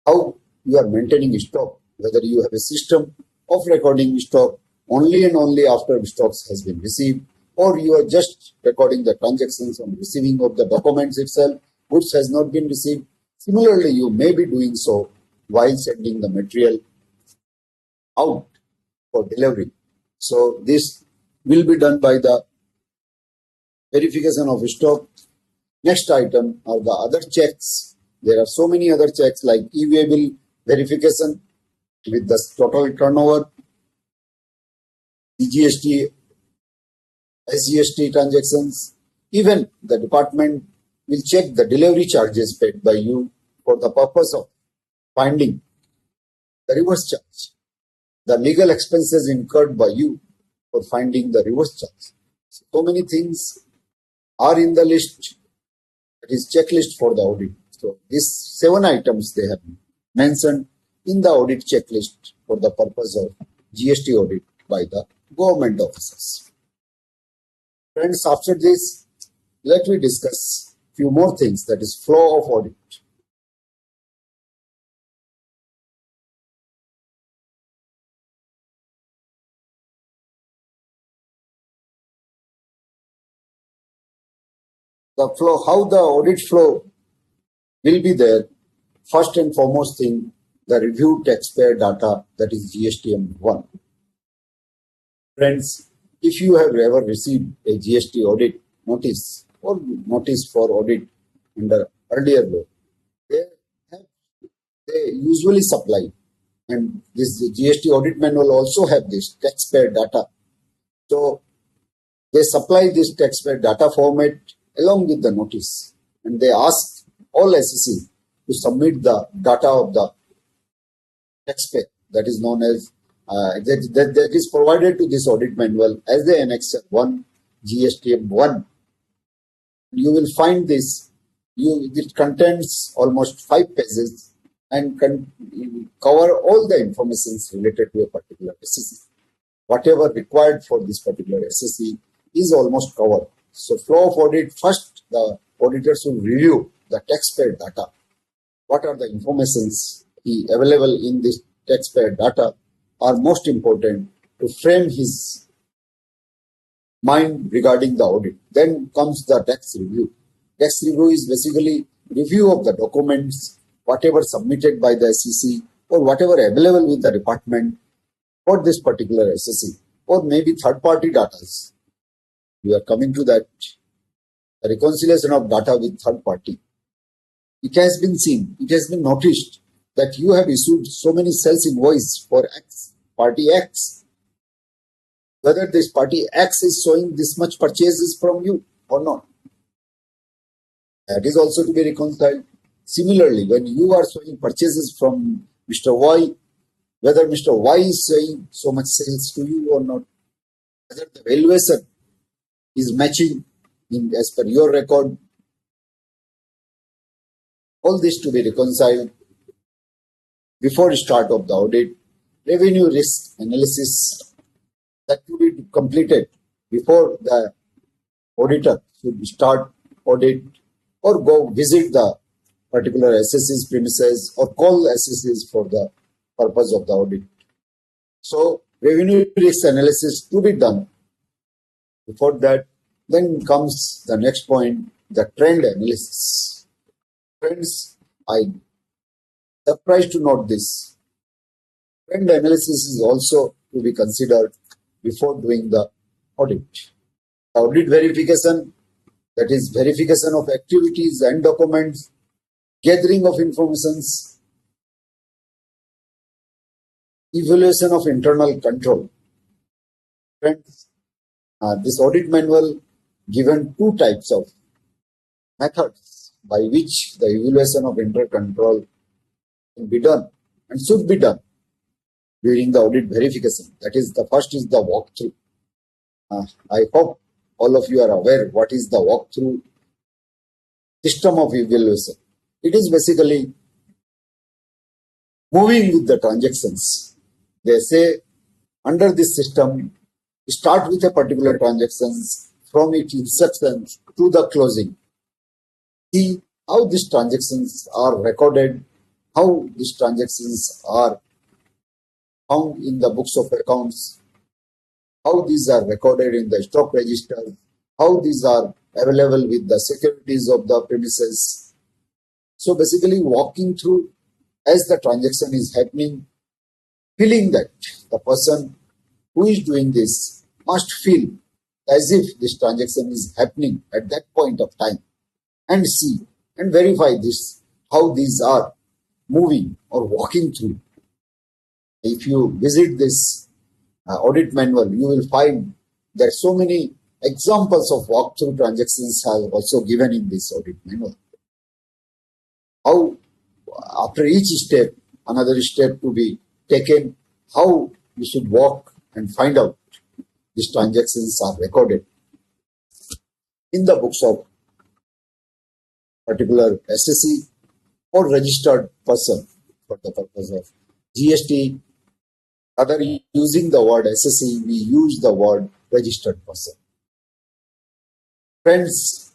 How you are maintaining stock, whether you have a system of recording stock only and only after stocks has been received, or you are just recording the transactions on receiving of the documents itself, goods has not been received. Similarly, you may be doing so while sending the material out for delivery. So this will be done by the verification of stock. Next item are the other checks. There are so many other checks like e-way verification with the total turnover, GST, SGST transactions. Even the department will check the delivery charges paid by you for the purpose of finding the reverse charge, the legal expenses incurred by you for finding the reverse charge. So many things are in the list, that is checklist for the audit. So these 7 items they have mentioned in the audit checklist for the purpose of GST audit by the government officers. Friends, after this, let me discuss few more things, that is flow of audit. The flow, how the audit flow will be there. First and foremost thing, the review taxpayer data, that is GSTM1. Friends, if you have ever received a GST audit notice or notice for audit under earlier law, they usually supply, and this GST audit manual also have this taxpayer data. So they supply this taxpayer data format along with the notice, and they ask all SEC to submit the data of the taxpayer, that is known as that is provided to this audit manual as the Annex 1 GSTM1. You will find this. It contains almost 5 pages and cover all the information related to a particular SEC. Whatever required for this particular SEC is almost covered. So flow of audit, first the auditors will review the taxpayer data. What are the informations available in this taxpayer data are most important to frame his mind regarding the audit. Then comes the tax review. Tax review is basically review of the documents, whatever submitted by the SEC or whatever available with the department for this particular SEC, or maybe third-party data. We are coming to that, the reconciliation of data with third party. It has been seen, it has been noticed that you have issued so many sales invoice for X, party X. Whether this party X is showing this much purchases from you or not. That is also to be reconciled. Similarly, when you are showing purchases from Mr. Y, whether Mr. Y is showing so much sales to you or not. Whether the valuation is matching as per your record. All this to be reconciled before start of the audit. Revenue risk analysis that to be completed before the auditor should start audit or go visit the particular SSC's premises or call SSC's for the purpose of the audit. So revenue risk analysis to be done. Before that, then comes the next point, the trend analysis. Friends, I'm surprised to note this. Trend analysis is also to be considered before doing the audit. Audit verification, that is verification of activities and documents, gathering of informations, evaluation of internal control. Friends, this audit manual given 2 types of methods by which the evaluation of internal control can be done and should be done during the audit verification. That is, the first is the walkthrough. I hope all of you are aware what is the walkthrough system of evaluation. It is basically moving with the transactions. They say under this system, start with a particular transactions from its inception to the closing. See how these transactions are recorded, how these transactions are found in the books of accounts, how these are recorded in the stock register, how these are available with the securities of the premises. So basically walking through as the transaction is happening, feeling that the person who is doing this must feel as if this transaction is happening at that point of time, and see and verify this, how these are moving or walking through. If you visit this audit manual, you will find that so many examples of walkthrough transactions are also given in this audit manual. How after each step, another step to be taken, how we should walk and find out these transactions are recorded in the books of particular SSE or registered person for the purpose of GST. Rather using the word SSE, we use the word registered person. Friends,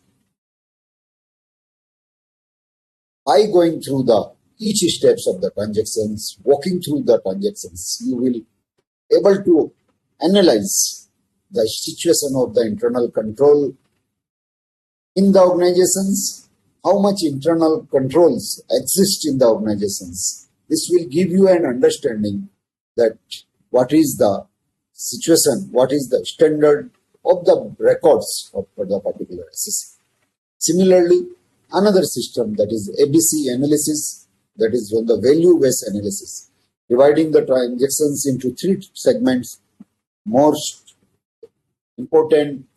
by going through the each steps of the transactions, walking through the transactions, you will able to analyze the situation of the internal control in the organizations, how much internal controls exist in the organizations. This will give you an understanding that what is the situation, what is the standard of the records of the particular SSE. Similarly, another system, that is ABC analysis, that is on the value-based analysis, dividing the transactions into three segments: most important,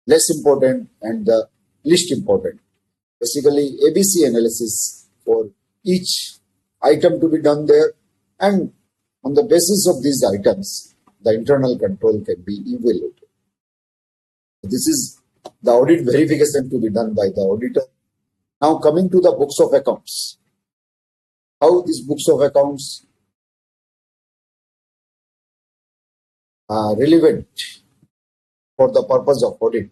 less important, and the least important. Basically, ABC analysis for each item to be done there, and on the basis of these items, the internal control can be evaluated. This is the audit verification to be done by the auditor. Now coming to the books of accounts. How these books of accounts are relevant for the purpose of audit.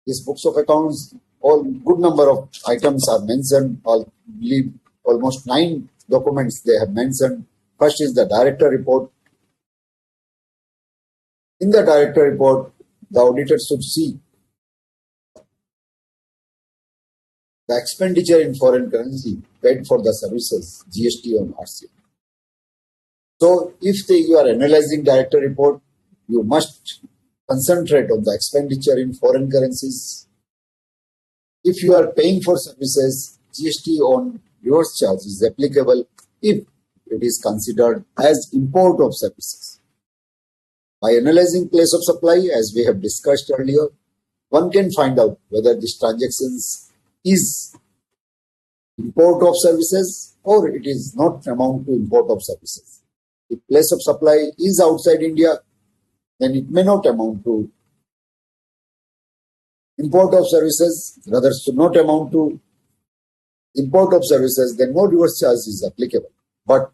These books of accounts, all good number of items are mentioned. I believe almost 9 documents they have mentioned. First is the director report. In the director report, the auditor should see the expenditure in foreign currency paid for the services, GST on RC. So if you are analyzing director report, you must concentrate on the expenditure in foreign currencies. If you are paying for services, GST on reverse charge is applicable if it is considered as import of services. By analyzing place of supply, as we have discussed earlier, one can find out whether this transactions is import of services or it is not amount to import of services. If place of supply is outside India, then it may not amount to import of services, rather should not amount to import of services, then no reverse charge is applicable. But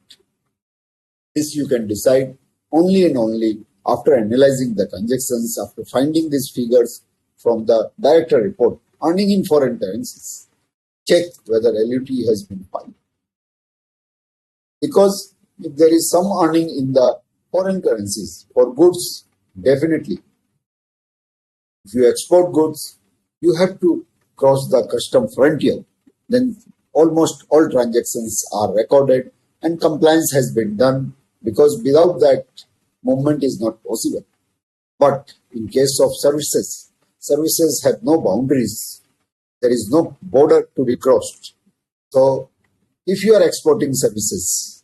this you can decide only and only after analyzing the transactions, after finding these figures from the director report, earning in foreign currencies. Check whether LUT has been filed. Because if there is some earning in the foreign currencies for goods, definitely. If you export goods, you have to cross the custom frontier. Then almost all transactions are recorded and compliance has been done, because without that, movement is not possible. But in case of services, services have no boundaries. There is no border to be crossed. So if you are exporting services,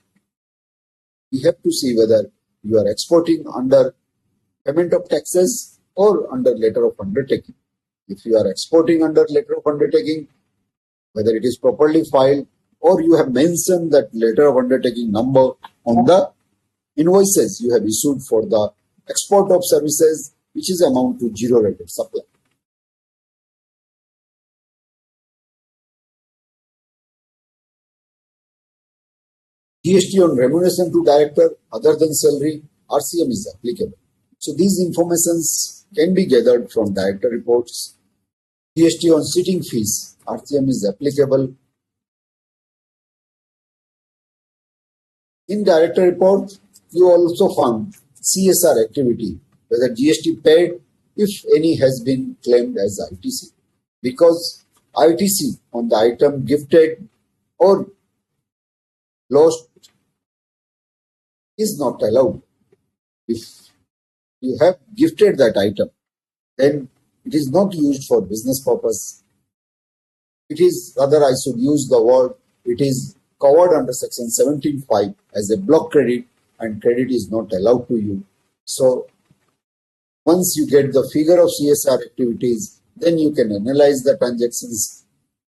we have to see whether you are exporting under payment of taxes or under letter of undertaking. If you are exporting under letter of undertaking, whether it is properly filed or you have mentioned that letter of undertaking number on the invoices you have issued for the export of services, which is amount to zero rated supply. GST on remuneration to director other than salary, RCM is applicable. So these informations can be gathered from director reports. GST on sitting fees, RCM is applicable. In director report, you also found CSR activity, whether GST paid, if any, has been claimed as ITC. Because ITC on the item gifted or lost is not allowed. If you have gifted that item, then it is not used for business purpose. It is, rather I should use the word, it is covered under section 17(5) as a block credit, and credit is not allowed to you. So once you get the figure of CSR activities, then you can analyze the transactions,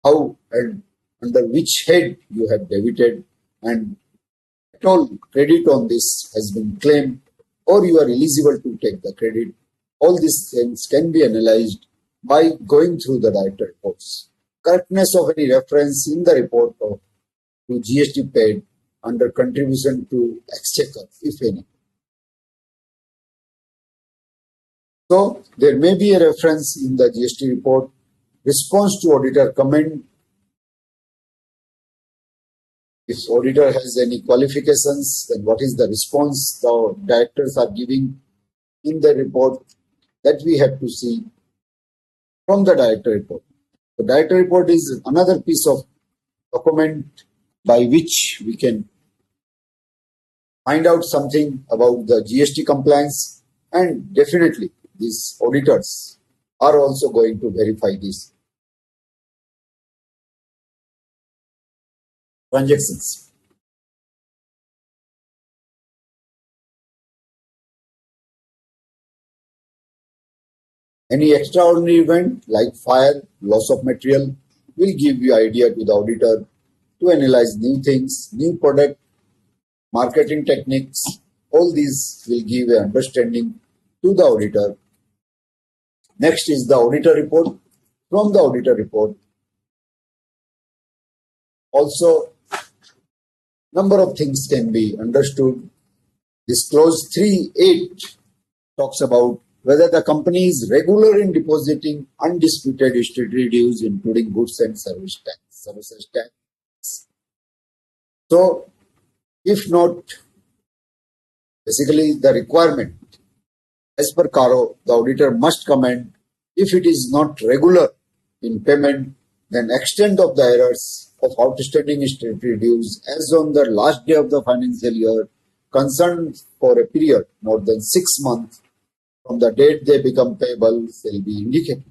how and under which head you have debited, and at all credit on this has been claimed, or you are eligible to take the credit. All these things can be analyzed by going through the director reports. Correctness of any reference in the report of to GST paid under contribution to exchequer, if any. So there may be a reference in the GST report, response to auditor comment. If auditor has any qualifications, then what is the response the directors are giving in the report, that we have to see from the director report. The director report is another piece of document by which we can find out something about the GST compliance, and definitely these auditors are also going to verify these transactions. Any extraordinary event like fire, loss of material will give you idea to the auditor to analyze new things, new product, marketing techniques. All these will give an understanding to the auditor. Next is the auditor report. From the auditor report, also number of things can be understood. This clause 3(8) talks about whether the company is regular in depositing undisputed statutory dues, including goods and services tax. So, if not, basically the requirement as per CARO, the auditor must comment. If it is not regular in payment, then extent of the errors of outstanding statutory dues as on the last day of the financial year concerned for a period more than 6 months from the date they become payable shall be indicated.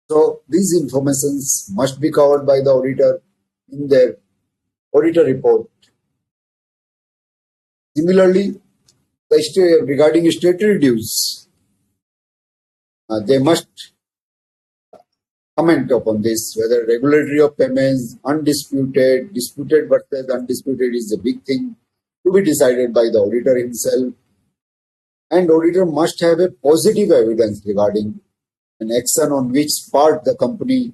So these informations must be covered by the auditor in their auditor report. Similarly, regarding statutory dues, they must comment upon this, whether regulatory of payments, undisputed, disputed versus undisputed is a big thing to be decided by the auditor himself. And auditor must have a positive evidence regarding an action on which part the company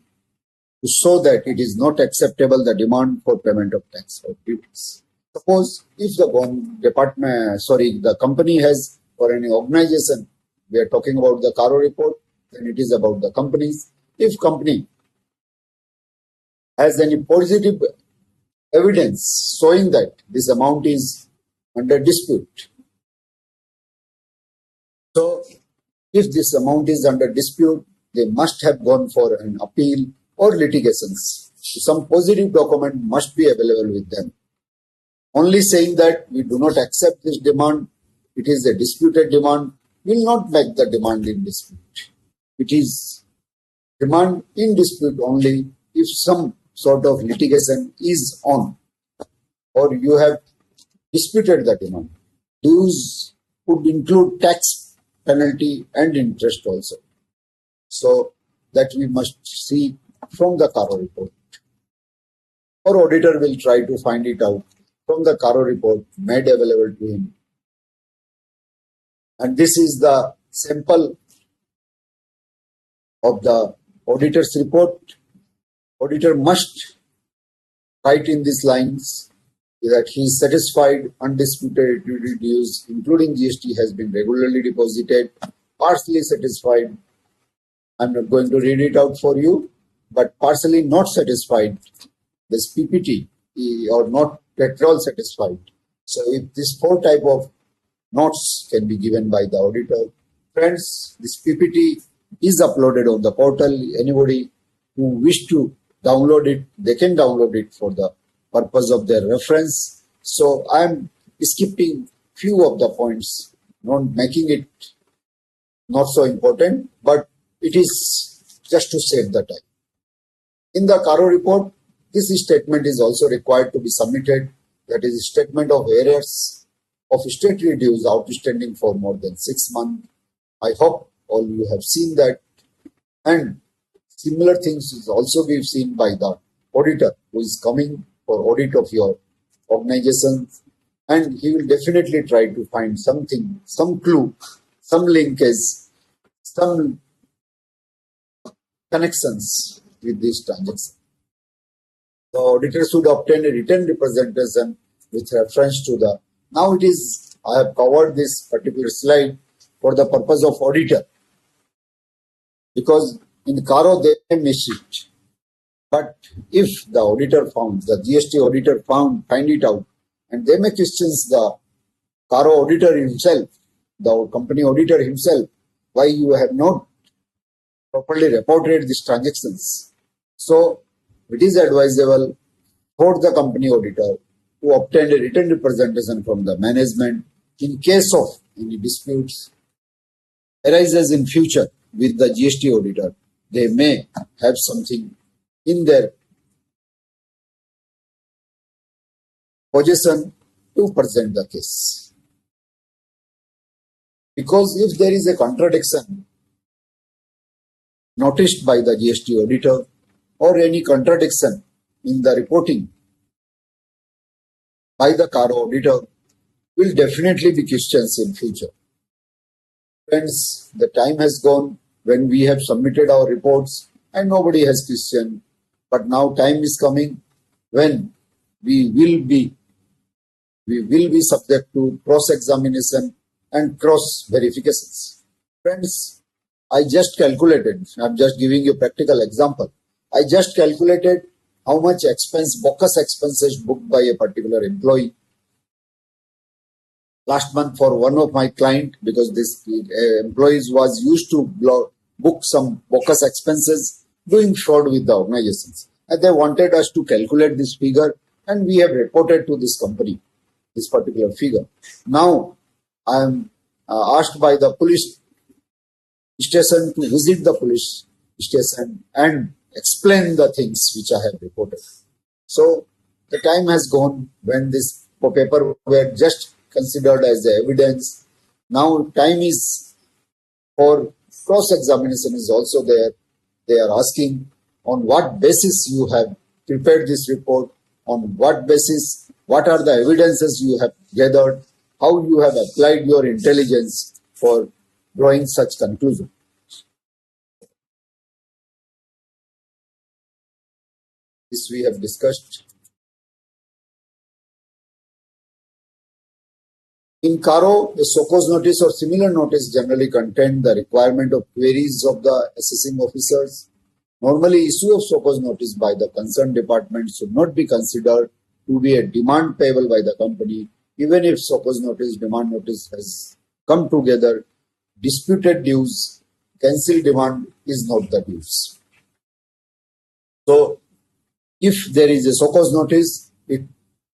to show that it is not acceptable the demand for payment of tax or duties. Suppose if the company has, or any organization, we are talking about the CARO report, then it is about the companies. If company has any positive evidence showing that this amount is under dispute. So if this amount is under dispute, they must have gone for an appeal or litigations. Some positive document must be available with them. Only saying that we do not accept this demand, it is a disputed demand, will not make the demand in dispute. It is demand in dispute only if some sort of litigation is on, or you have disputed the demand. Dues would include tax, penalty and interest also. So that we must see from the CARO report. Our auditor will try to find it out from the CARO report made available to him. And this is the sample of the auditor's report. Auditor must write in these lines that he is satisfied undisputed utility dues, including GST, has been regularly deposited, partially satisfied. I'm not going to read it out for you, but partially not satisfied, this PPT, or not at all satisfied. So if this four type of notes can be given by the auditor. Friends, this PPT is uploaded on the portal. Anybody who wish to download it, they can download it for the purpose of their reference. So I'm skipping few of the points, not making it not so important, but it is just to save the time. In the Caro report, this statement is also required to be submitted. That is a statement of errors of statutory dues outstanding for more than 6 months. I hope all you have seen that. And similar things is also be seen by the auditor who is coming for audit of your organization. And he will definitely try to find something, some clue, some linkage, some connections with these transactions. The auditor should obtain a written representation with reference to the. Now it is, I have covered this particular slide for the purpose of auditor, because in Caro they may miss it. But if the auditor found, the GST auditor find it out, and they may question the Caro auditor himself, the company auditor himself, why you have not properly reported these transactions. So it is advisable for the company auditor to obtain a written representation from the management in case of any disputes arises in future with the GST auditor. They may have something in their possession to present the case. Because if there is a contradiction noticed by the GST auditor or any contradiction in the reporting by the Caro auditor, will definitely be questions in future. Friends, the time has gone when we have submitted our reports and nobody has questioned. But now time is coming when we will be subject to cross-examination and cross-verifications. Friends, I just calculated, I'm just giving you a practical example. I just calculated how much expense, bogus expenses booked by a particular employee last month for one of my client, because this employees was used to book some bogus expenses doing fraud with the organizations. And they wanted us to calculate this figure, and we have reported to this company this particular figure. Now I am asked by the police station to visit the police station and explain the things which I have reported. So the time has gone when this paper were just considered as the evidence. Now time is for cross-examination is also there. They are asking on what basis you have prepared this report, on what basis, what are the evidences you have gathered, how you have applied your intelligence for drawing such conclusion. This we have discussed. In Caro, a SOCOS notice or similar notice generally contain the requirement of queries of the assessing officers. Normally, issue of SOCOS notice by the concerned department should not be considered to be a demand payable by the company, even if SOCOS notice, demand notice has come together. Disputed dues, cancelled demand is not the dues. So, if there is a SOCOS notice, it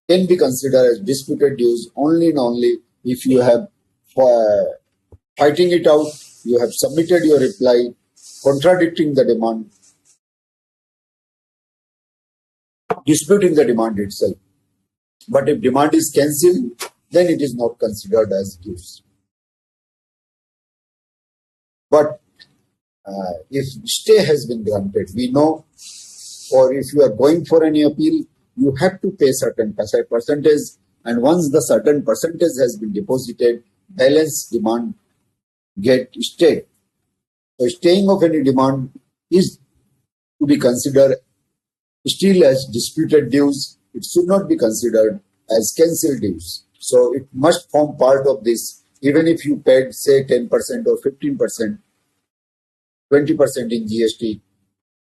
can be considered as disputed dues only and only if you have fighting it out, you have submitted your reply contradicting the demand, disputing the demand itself. But if demand is cancelled, then it is not considered as dues. But if stay has been granted, we know, or if you are going for any appeal, you have to pay certain percentage, and once the certain percentage has been deposited, balance demand get stayed. So staying of any demand is to be considered still as disputed dues. It should not be considered as cancelled dues. So it must form part of this, even if you paid say 10% or 15%, 20% in GST,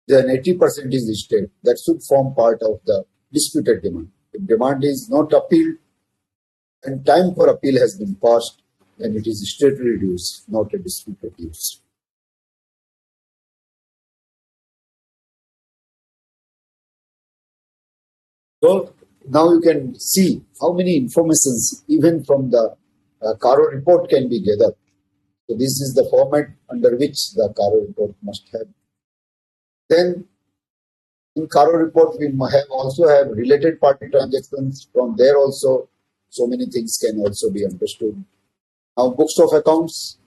then 80% is stayed. That should form part of the disputed demand. If demand is not appealed and time for appeal has been passed, then it is statutory dues, not a disputed dues. So now you can see how many informations even from the Caro report can be gathered. So this is the format under which the Caro report must have. Then in Caro report we have also have related party transactions. From there also so many things can also be understood. Now books of accounts,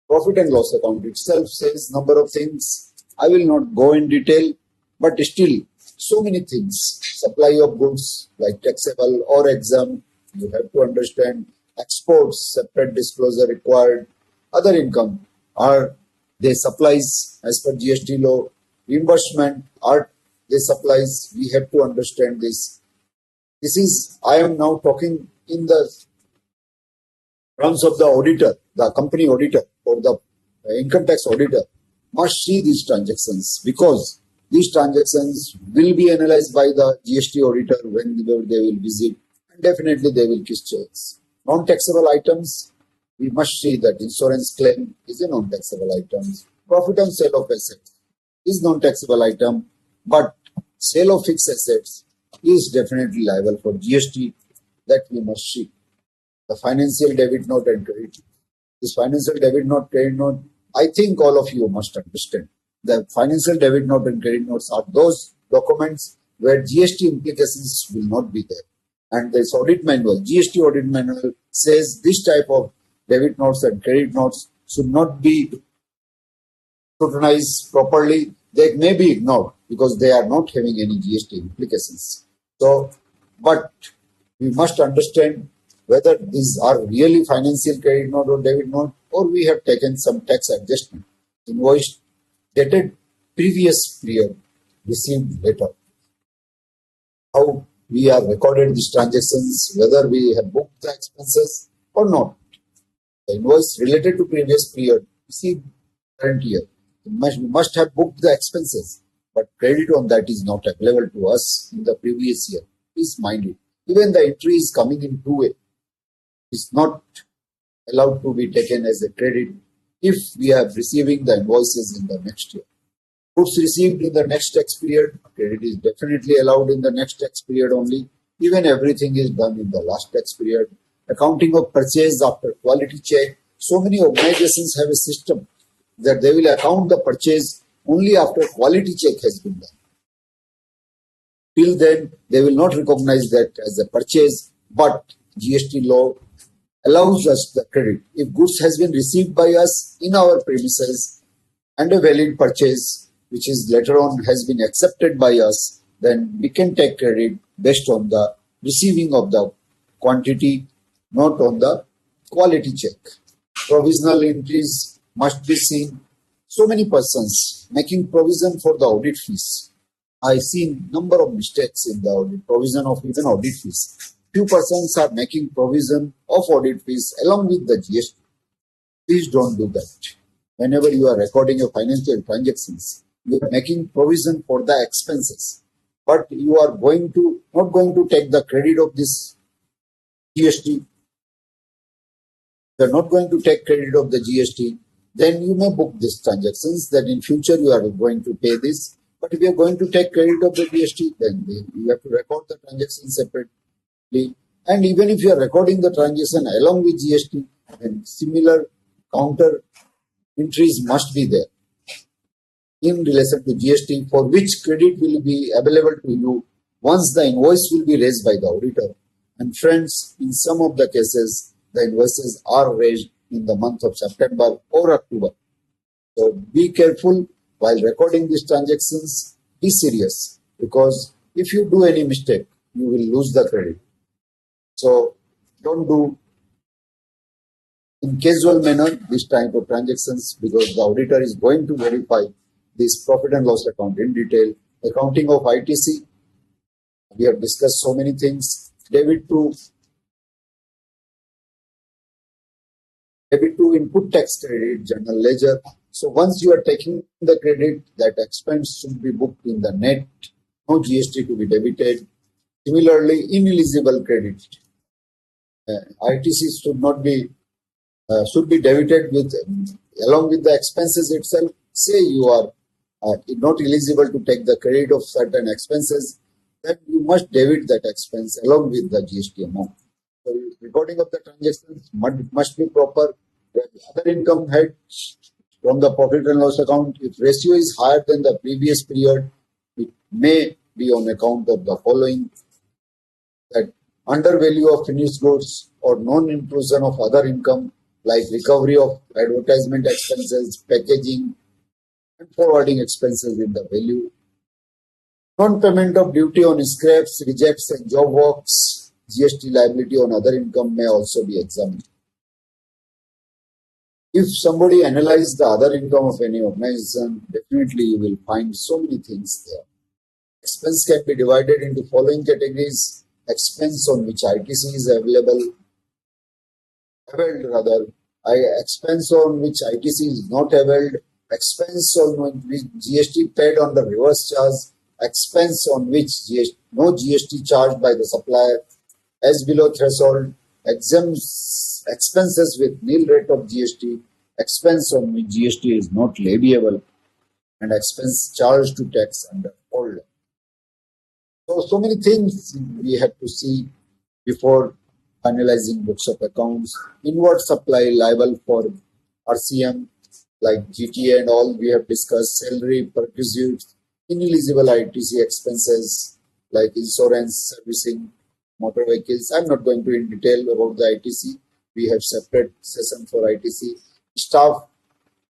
profit and loss account itself says number of things. I will not go in detail, but still so many things. Supply of goods like taxable or exempt, you have to understand. Exports, separate disclosure required. Other income, are they supplies as per GST law? Reimbursement, are they supplies? We have to understand this. This is, I am now talking in the terms of the auditor, the company auditor or the income tax auditor must see these transactions, because these transactions will be analyzed by the GST auditor when they will visit, and definitely they will kiss checks. Non-taxable items, we must see that insurance claim is a non-taxable item. Profit on sale of assets is non-taxable item, but sale of fixed assets is definitely liable for GST. That we must see. The financial debit note and credit. This financial debit note, credit note, I think all of you must understand. The financial debit note and credit notes are those documents where GST implications will not be there. And this audit manual, GST audit manual, says this type of debit notes and credit notes should not be scrutinized properly. They may be ignored because they are not having any GST implications. So, but we must understand whether these are really financial credit note or debit note, or we have taken some tax adjustment, invoice dated previous period, received later. How we have recorded these transactions, whether we have booked the expenses or not. The invoice related to previous period, received current year. We must have booked the expenses, but credit on that is not available to us in the previous year. Please mind it. Even the entry is coming in two ways. It's not allowed to be taken as a credit if we are receiving the invoices in the next year. Goods received in the next tax period, credit is definitely allowed in the next tax period only. Even everything is done in the last tax period. Accounting of purchase after quality check. So many organizations have a system that they will account the purchase only after quality check has been done. Till then, they will not recognize that as a purchase, but GST law allows us the credit. If goods has been received by us in our premises and a valid purchase, which is later on has been accepted by us, then we can take credit based on the receiving of the quantity, not on the quality check. Provisional entries must be seen. So many persons making provision for the audit fees. I see number of mistakes in the audit provision of even audit fees. Few persons are making provision of audit fees along with the GST. Please don't do that. Whenever you are recording your financial transactions, you are making provision for the expenses, but you are not going to take the credit of this GST. You are not going to take credit of the GST. Then you may book these transactions that in future you are going to pay this. But if you are going to take credit of the GST, then you have to record the transaction separately. And even if you are recording the transaction along with GST, then similar counter entries must be there in relation to GST, for which credit will be available to you once the invoice will be raised by the auditor. And friends, in some of the cases, the invoices are raised in the month of September or October. So be careful while recording these transactions. Be serious, because if you do any mistake, you will lose the credit. So don't do in casual manner this type of transactions, because the auditor is going to verify this profit and loss account in detail. Accounting of ITC, we have discussed so many things. Debit to input tax credit, general ledger. So once you are taking the credit, that expense should be booked in the net, no GST to be debited. Similarly, ineligible credit, ITC should be debited with along with the expenses itself. Say you are not eligible to take the credit of certain expenses, then you must debit that expense along with the GST amount. So recording of the transactions must be proper. When other income head from the profit and loss account, if ratio is higher than the previous period, it may be on account of the following: that undervalue of finished goods or non-inclusion of other income like recovery of advertisement expenses, packaging and forwarding expenses in the value, non-payment of duty on scraps, rejects and job works, GST liability on other income may also be examined. If somebody analyzes the other income of any organization, definitely you will find so many things there. Expense can be divided into following categories: expense on which ITC is available, expense on which ITC is not availed, expense on which GST paid on the reverse charge, expense on which no GST charged by the supplier as below threshold, expenses with nil rate of GST, expense on which GST is not leviable, and expense charged to tax under old law. So many things we have to see before finalizing books of accounts. Inward supply liable for RCM like GTA and all we have discussed, salary, perquisites, ineligible ITC expenses like insurance, servicing, motor vehicles. I'm not going to in detail about the ITC. We have separate session for ITC. Staff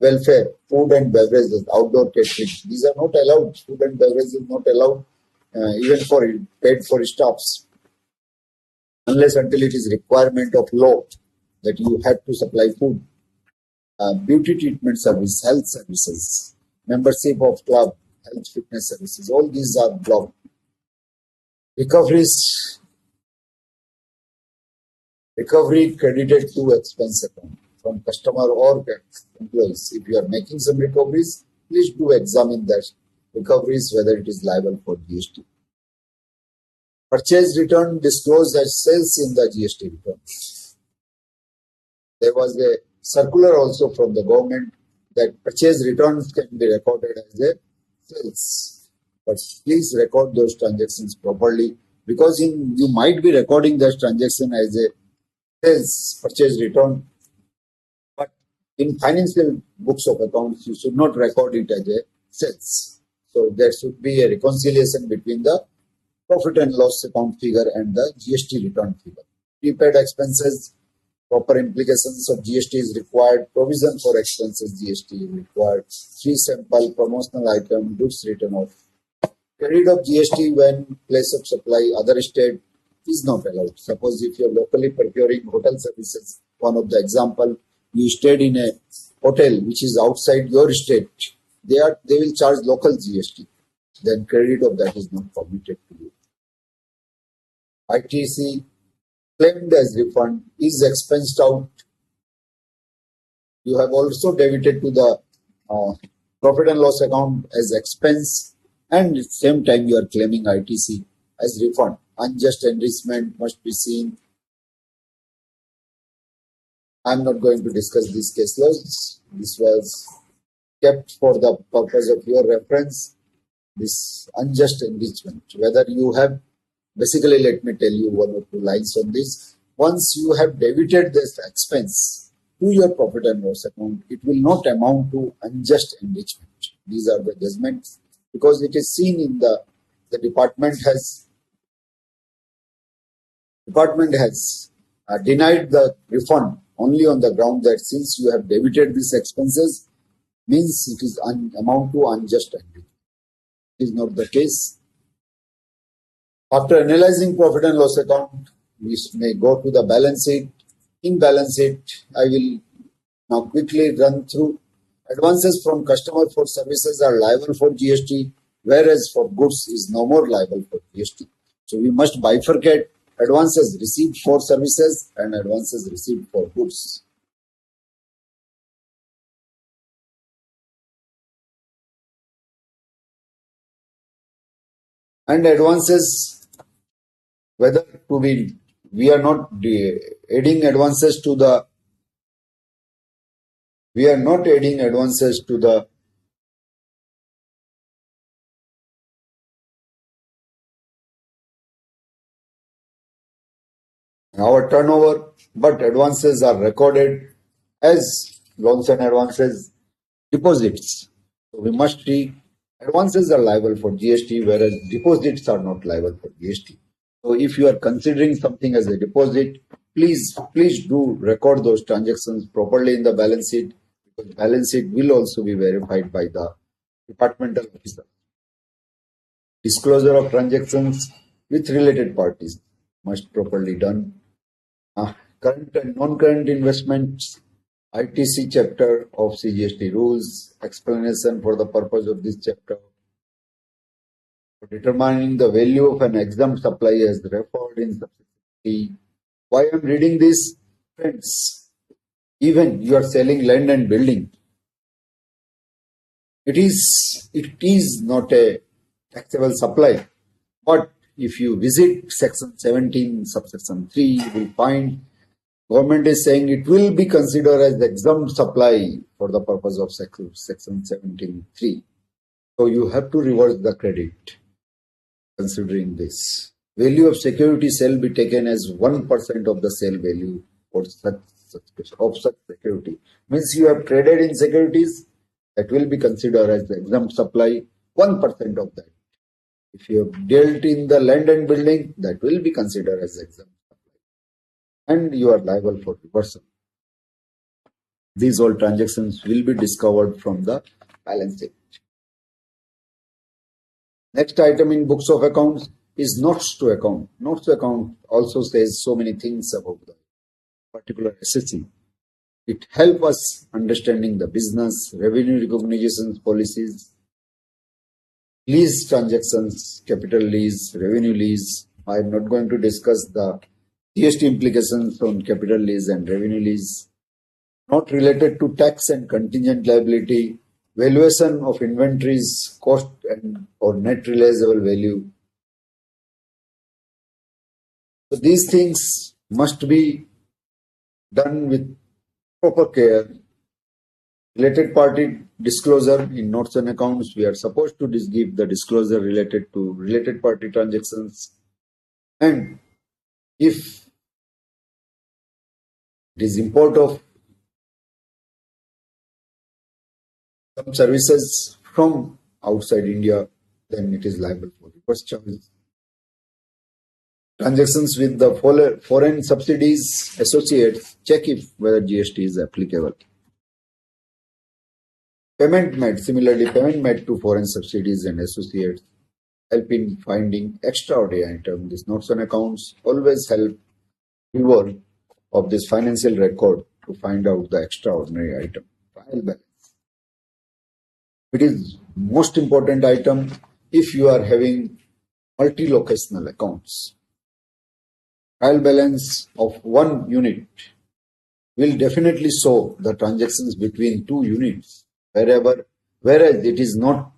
welfare, food and beverages, outdoor catering. These are not allowed. Food and beverages not allowed even for paid for staffs, unless until it is requirement of law that you have to supply food. Beauty treatment service, health services, membership of club, health fitness services, all these are blocked. Recovery credited to expense account from customer or employees. If you are making some recoveries, please do examine that recoveries whether it is liable for GST. Purchase return disclosed as sales in the GST return. There was a circular also from the government that purchase returns can be recorded as a sales. But please record those transactions properly, because you might be recording that transaction as a sales purchase return, but in financial books of accounts, you should not record it as a sales. So there should be a reconciliation between the profit and loss account figure and the GST return figure. Prepaid expenses, proper implications of GST is required, provision for expenses GST is required, free sample, promotional item, goods written off. Credit of GST when place of supply other state is not allowed. Suppose if you are locally procuring hotel services, one of the example, you stayed in a hotel which is outside your state, they will charge local GST. Then credit of that is not permitted to you. ITC claimed as refund is expensed out. You have also debited to the profit and loss account as expense, and at the same time you are claiming ITC as refund. Unjust enrichment must be seen. I'm not going to discuss these case laws. This was kept for the purpose of your reference. This unjust enrichment, whether you have, basically let me tell you one or two lines on this. Once you have debited this expense to your profit and loss account, it will not amount to unjust enrichment. These are the judgments, because it is seen in the department has denied the refund only on the ground that since you have debited these expenses, means it is amount to unjust enrichment. It is not the case. After analyzing profit and loss account, we may go to the balance sheet. In balance sheet, I will now quickly run through. Advances from customer for services are liable for GST, whereas for goods is no more liable for GST. So we must bifurcate advances received for services and advances received for goods. And advances, whether to be, we are not adding advances to the, we are not adding advances to the our turnover, but advances are recorded as loans and advances deposits. So we must see advances are liable for GST, whereas deposits are not liable for GST. So if you are considering something as a deposit, please do record those transactions properly in the balance sheet, because balance sheet will also be verified by the departmental officer. Disclosure of transactions with related parties must properly done. Current and non-current investments, ITC chapter of CGST rules, explanation for the purpose of this chapter. For determining the value of an exempt supply as referred in subsection C. Why I am reading this? Friends, even you are selling land and building, it is not a taxable supply. But if you visit section 17, subsection 3, you will find government is saying it will be considered as exempt supply for the purpose of section 17.3. So you have to reverse the credit considering this. Value of security shall be taken as 1% of the sale value for such security. Means you have traded in securities, that will be considered as the exempt supply, 1% of that. If you have dealt in the land and building, that will be considered as exempt supply. And you are liable for reversal. These all transactions will be discovered from the balance sheet. Next item in books of accounts is notes to account. Notes to account also says so many things about the particular assessing. It helps us understanding the business, revenue recognition policies, lease transactions, capital lease, revenue lease. I am not going to discuss the GST implications on capital lease and revenue lease. Not related to tax and contingent liability, valuation of inventories, cost and or net realizable value. So these things must be done with proper care. Related party disclosure in notes and accounts, we are supposed to give the disclosure related to related party transactions. And if it is import of some services from outside India, then it is liable for reverse charges. Transactions with the foreign subsidies, associates, check if whether GST is applicable. Payment made to foreign subsidies and associates help in finding extraordinary item. These notes on accounts always help viewer of this financial record to find out the extraordinary item. Trial balance. It is most important item if you are having multi-locational accounts. Trial balance of one unit will definitely show the transactions between two units, whereas it is not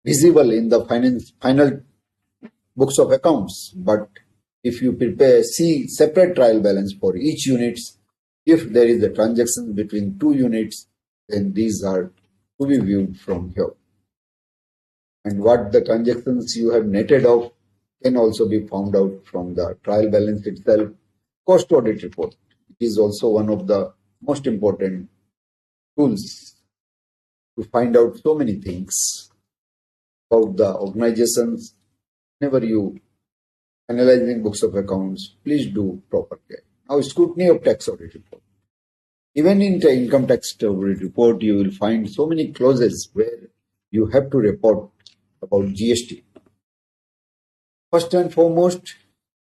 visible in the final books of accounts. But if you see separate trial balance for each unit, if there is a transaction between two units, then these are to be viewed from here. And what the transactions you have netted off can also be found out from the trial balance itself. Cost audit report. It is also one of the most important tools to find out so many things about the organizations. Whenever you analyzing books of accounts, please do proper care. Now, scrutiny of tax audit report. Even in the income tax audit report, you will find so many clauses where you have to report about GST. First and foremost,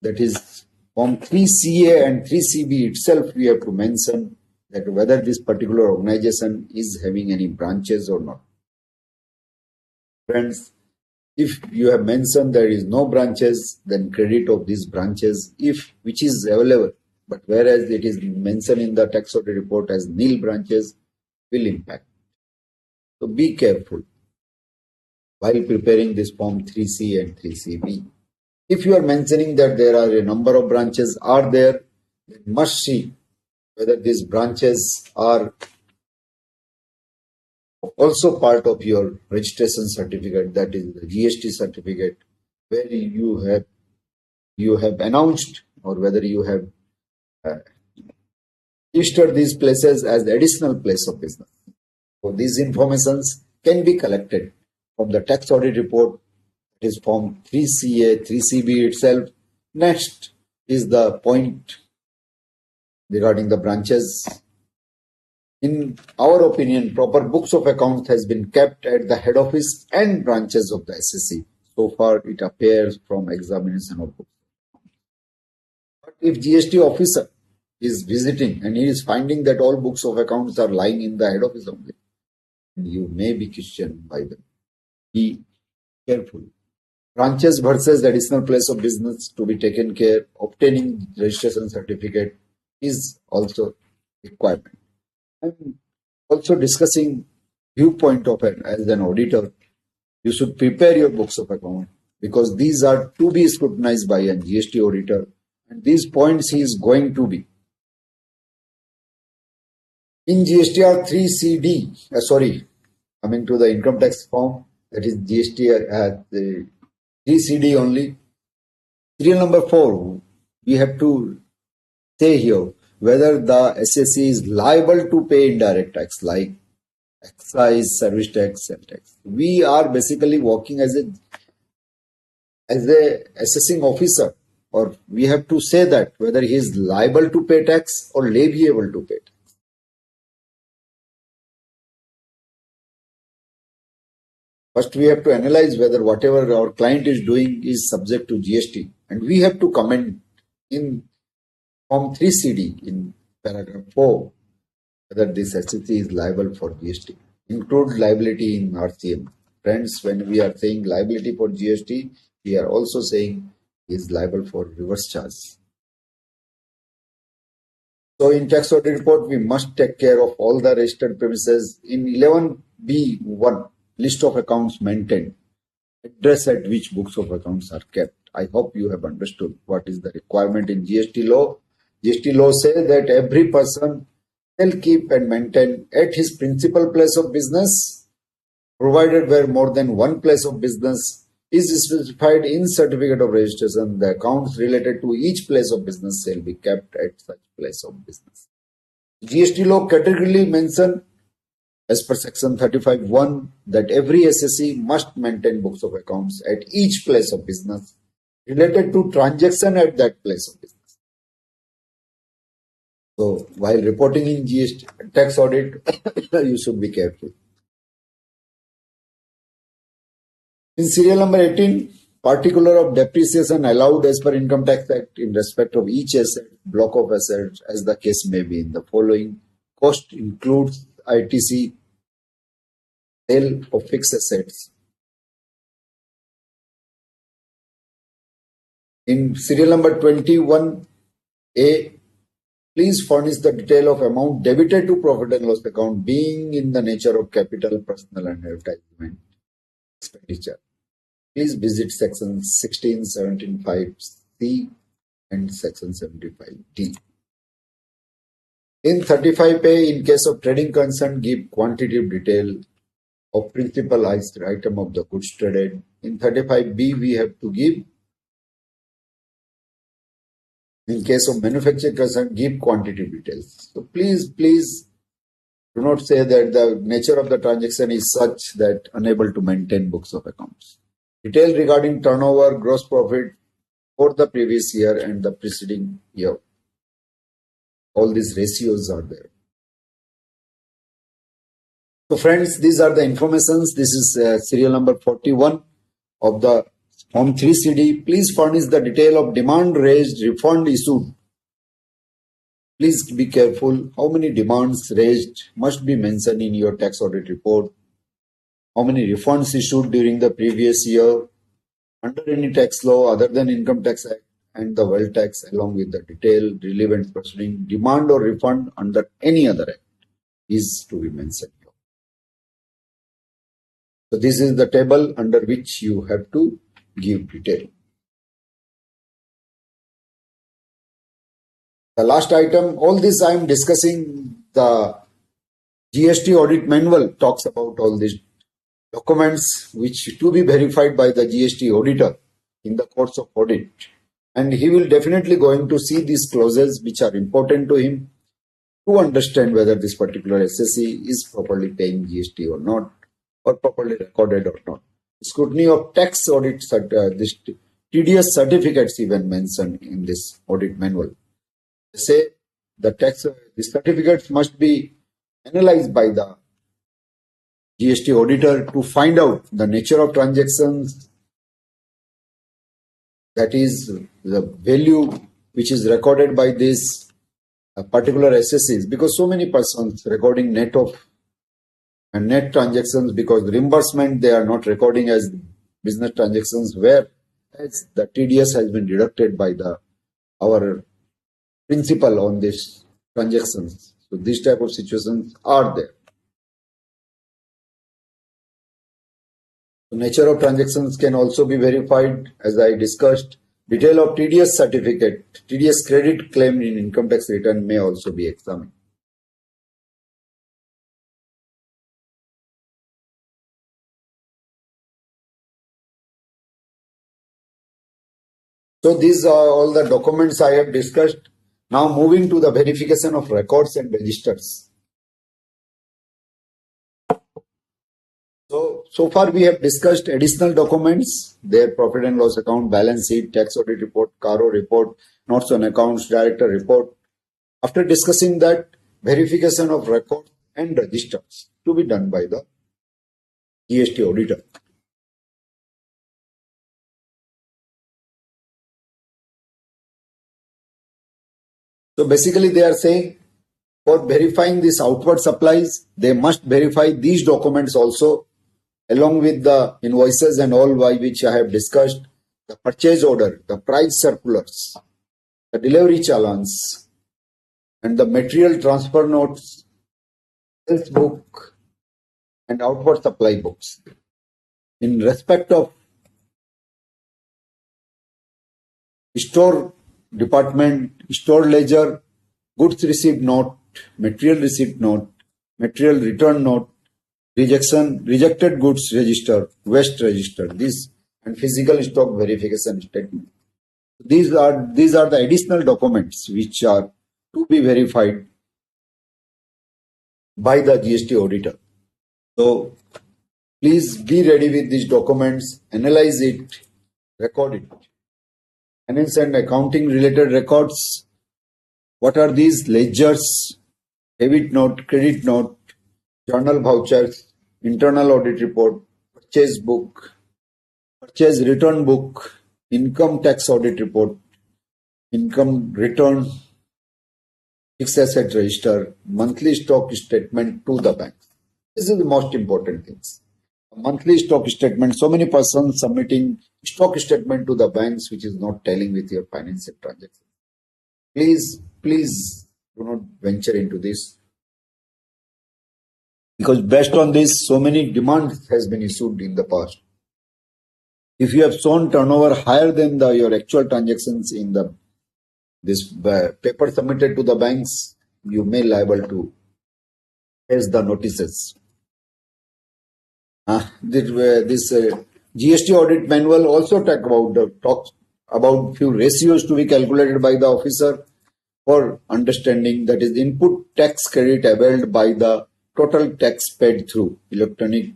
that is Form 3CA and 3CB itself, we have to mention that whether this particular organization is having any branches or not. Friends, if you have mentioned there is no branches, then credit of these branches, if which is available, but whereas it is mentioned in the tax audit report as nil branches, will impact. So be careful while preparing this Form 3C and 3CB. If you are mentioning that there are a number of branches are there, then must see whether these branches are also part of your registration certificate, that is the GST certificate, where you have announced or whether you have registered these places as the additional place of business. So these informations can be collected from the tax audit report. It is Form 3CA, 3CB itself. Next is the point regarding the branches. In our opinion, proper books of accounts has been kept at the head office and branches of the SSC. So far, it appears from examination of books. But if GST officer is visiting and he is finding that all books of accounts are lying in the head office only, you may be questioned by them. Be careful. Branches versus additional place of business to be taken care. Obtaining registration certificate is also requirement. And also discussing viewpoint of it as an auditor, you should prepare your books of account because these are to be scrutinized by a GST auditor, and these points he is going to be. In GSTR 3CD, coming to the income tax form, that is GST the 3CD only. Serial number 4, we have to say here whether the SSC is liable to pay indirect tax like excise, service tax, sales tax. We are basically working as a assessing officer, or we have to say that whether he is liable to pay tax or liable to pay tax. First, we have to analyze whether whatever our client is doing is subject to GST, and we have to comment in Form 3CD in paragraph 4 whether this SSC is liable for GST. Include liability in RCM. Friends, when we are saying liability for GST, we are also saying he is liable for reverse charge. So in tax audit report, we must take care of all the registered premises. In 11B1, list of accounts maintained, address at which books of accounts are kept. I hope you have understood what is the requirement in GST law. GST law says that every person shall keep and maintain at his principal place of business, provided where more than one place of business is specified in certificate of registration, the accounts related to each place of business shall be kept at such place of business. GST law categorically mentions as per section 35(1) that every SSC must maintain books of accounts at each place of business related to transaction at that place of business. So while reporting in GST tax audit, you should be careful. In serial number 18, particular of depreciation allowed as per Income Tax Act in respect of each asset, block of assets, as the case may be in the following. Cost includes ITC, sale of fixed assets. In serial number 21A, please furnish the detail of amount debited to profit and loss account being in the nature of capital, personal and advertisement expenditure. Please visit section 16, 17(5)(c) and section 75(d). In 35A, in case of trading concern, give quantitative detail of principal item of the goods traded. In 35B, we have to give, in case of manufacturing concern, give quantitative details. So please do not say that the nature of the transaction is such that unable to maintain books of accounts. Detail regarding turnover, gross profit for the previous year and the preceding year. All these ratios are there. So friends, these are the informations. This is serial number 41 of the Form 3CD, please furnish the detail of demand raised, refund issued. Please be careful. How many demands raised must be mentioned in your tax audit report. How many refunds issued during the previous year under any tax law other than Income Tax Act and the Wealth Tax, along with the detailed relevant proceeding, demand or refund under any other act is to be mentioned. So this is the table under which you have to give detail. The last item, all this I am discussing, the GST audit manual talks about all these documents which to be verified by the GST auditor in the course of audit. And he will definitely going to see these clauses which are important to him to understand whether this particular SSE is properly paying GST or not, or properly recorded or not. Scrutiny of tax audit, this TDS certificates even mentioned in this audit manual. They say the certificates must be analyzed by the GST auditor to find out the nature of transactions, that is the value which is recorded by this particular SSEs, because so many persons recording net of and net transactions, because reimbursement they are not recording as business transactions, where as the TDS has been deducted by our principal on these transactions. So these type of situations are there. The nature of transactions can also be verified, as I discussed. Detail of TDS certificate, TDS credit claimed in income tax return may also be examined. So these are all the documents I have discussed. Now moving to the verification of records and registers. So far we have discussed additional documents, their profit and loss account, balance sheet, tax audit report, CARO report, notes on accounts, director report. After discussing that, verification of records and registers to be done by the GST auditor. So basically they are saying for verifying these outward supplies, they must verify these documents also, along with the invoices and all by which I have discussed, the purchase order, the price circulars, the delivery challenge, and the material transfer notes, sales book, and outward supply books. In respect of store department, store ledger, goods received note, material receipt note, material return note, rejected goods register, waste register, this and physical stock verification statement. These are the additional documents which are to be verified by the GST auditor. So please be ready with these documents, analyze it, record it. Finance and accounting related records. What are these? Ledgers, debit note, credit note, journal vouchers, internal audit report, purchase book, purchase return book, income tax audit report, income return, fixed asset register, monthly stock statement to the bank. This is the most important things. A monthly stock statement, so many persons submitting stock statement to the banks which is not telling with your financial transactions. Please do not venture into this, because based on this so many demands has been issued in the past. If you have shown turnover higher than your actual transactions in this paper submitted to the banks, you may liable to face the notices. This GST audit manual also talks about few ratios to be calculated by the officer for understanding, that is input tax credit availed by the total tax paid through electronic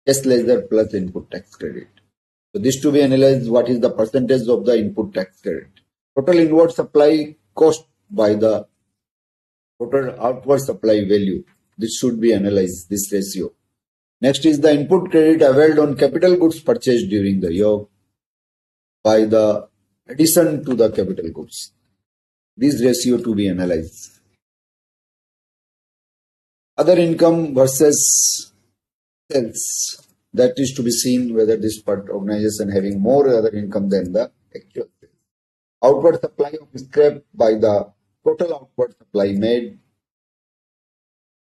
cash ledger plus input tax credit. So this to be analyzed, what is the percentage of the input tax credit. Total inward supply cost by the total outward supply value. This should be analyzed, this ratio. Next is the input credit availed on capital goods purchased during the year. by the addition to the capital goods. This ratio to be analyzed. Other income versus sales. That is to be seen whether this part organization having more other income than the actual sales. Outward supply of scrap by the total outward supply made.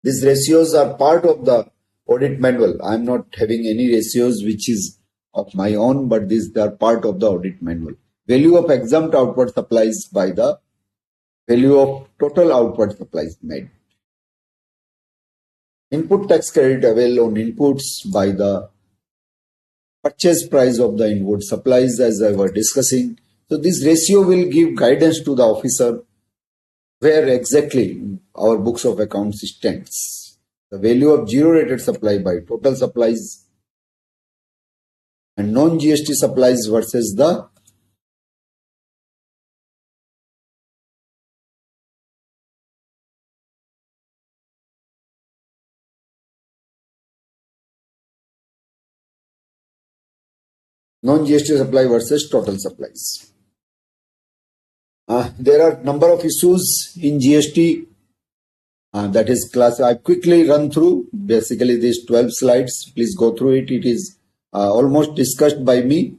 These ratios are part of the audit manual. I am not having any ratios which is of my own, but these are part of the audit manual. Value of exempt outward supplies by the value of total outward supplies made. Input tax credit available on inputs by the purchase price of the inward supplies, as I was discussing. So this ratio will give guidance to the officer where exactly our books of accounts stands. The value of zero rated supply by total supplies and non-GST supplies versus the non-GST supply versus total supplies. There are number of issues in GST. That is class. I quickly run through basically these 12 slides. Please go through it. It is almost discussed by me.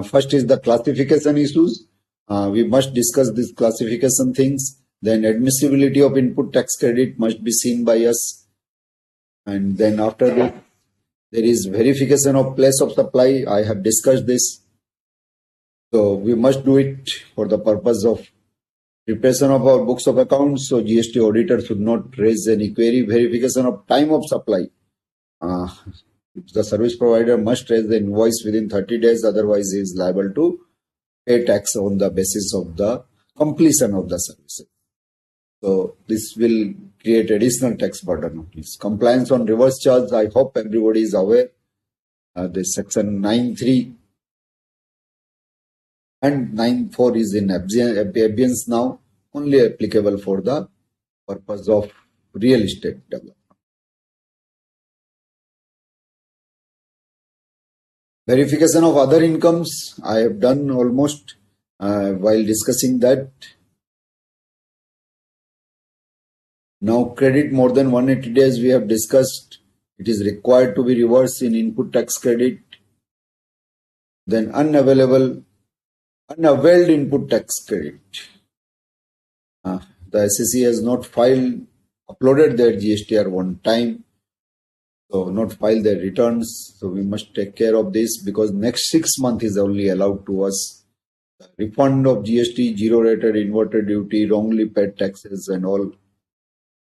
First is the classification issues. We must discuss these classification things. Then admissibility of input tax credit must be seen by us. And then after that, there is verification of place of supply. I have discussed this. So we must do it for the purpose of preparation of our books of accounts. So GST auditor should not raise any query. Verification of time of supply. The service provider must raise the invoice within 30 days. Otherwise, he is liable to pay tax on the basis of the completion of the services. So this will create additional tax burden. Compliance on reverse charge. I hope everybody is aware. This section 9.3 and 9.4 is in abeyance now, only applicable for the purpose of real estate development. Verification of other incomes, I have done almost while discussing that. Now credit more than 180 days we have discussed. It is required to be reversed in input tax credit. Then unavailed input tax credit. The SEC has not uploaded their GSTR one time. So not filed their returns. So we must take care of this because next 6 months is only allowed to us. Refund of GST, zero rated inverted duty, wrongly paid taxes and all.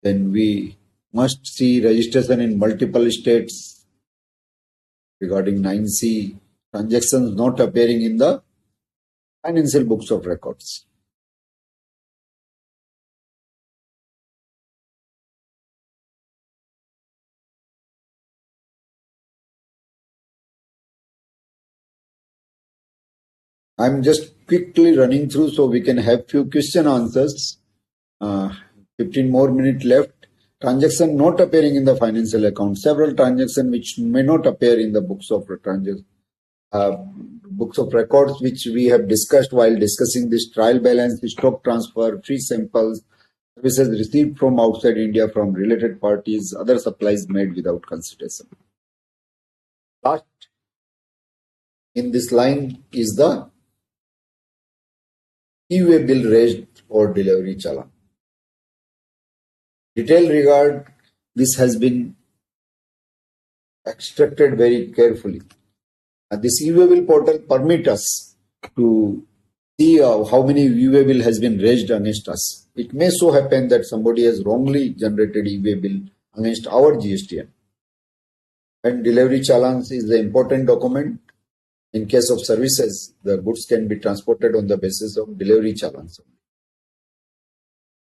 Then we must see registration in multiple states regarding 9C, transactions not appearing in the financial books of records. I'm just quickly running through so we can have few question answers. 15 more minutes left. Transaction not appearing in the financial account. Several transactions which may not appear in the books of records, which we have discussed while discussing this trial balance, stock transfer, free samples, services received from outside India from related parties, other supplies made without consideration. Last in this line is the e-way bill raised or delivery challan. Detail regard this has been extracted very carefully. This e-way bill portal permits us to see how many e-way bill has been raised against us. It may so happen that somebody has wrongly generated e-way bill against our GSTN. And delivery challans is the important document. In case of services, the goods can be transported on the basis of delivery challans.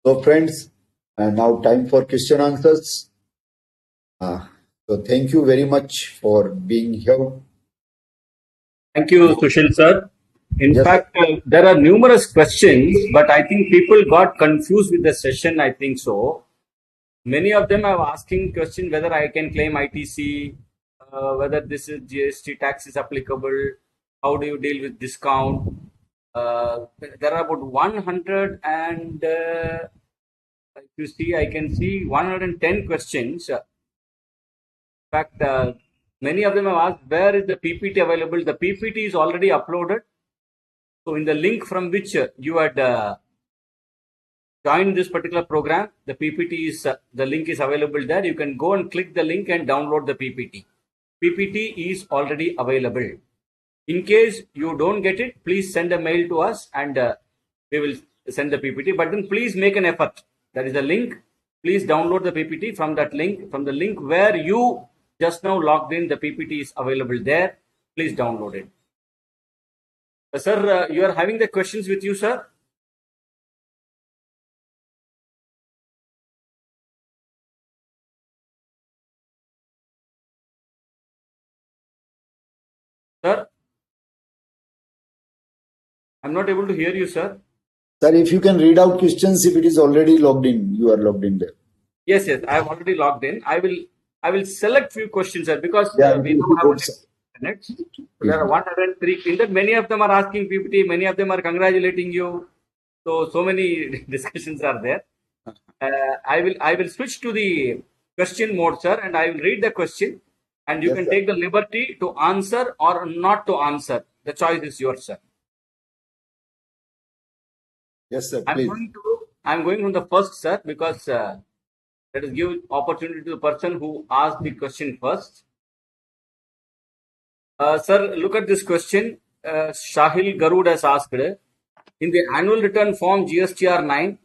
So friends, now time for question answers. So thank you very much for being here. Thank you, Sushil sir. In Yes, fact, there are numerous questions, but I think people got confused with the session. I think so. Many of them are asking question whether I can claim ITC, whether this is GST tax is applicable. how do you deal with discount? There are about 100 and if you see, I can see 110 questions. In fact, many of them have asked, where is the PPT available? The PPT is already uploaded. So in the link from which you had joined this particular program, the PPT is, the link is available there. You can go and click the link and download the PPT. PPT is already available. In case you don't get it, please send a mail to us and we will send the PPT. But then please make an effort. There is a link. Please download the PPT from that link. From the link where you just now logged in, the PPT is available there. Please download it. Sir, you are having the questions with you, sir? Sir? I'm not able to hear you, sir. Sir, if you can read out questions, if it is already logged in, you are logged in there. Yes, I have already logged in. I will select few questions, sir, because Yeah, we don't have good, sir. minutes. There are 103. In that, many of them are asking PPT, many of them are congratulating you. So many discussions are there. I will switch to the question mode, sir, and I will read the question, and you Yes, can sir. take the liberty to answer or not to answer. The choice is yours, sir. Yes, sir, please. I'm going from the first, sir, because let us give opportunity to the person who asked the question first. Sir, look at this question. Shahil Garud has asked, in the annual return form GSTR 9,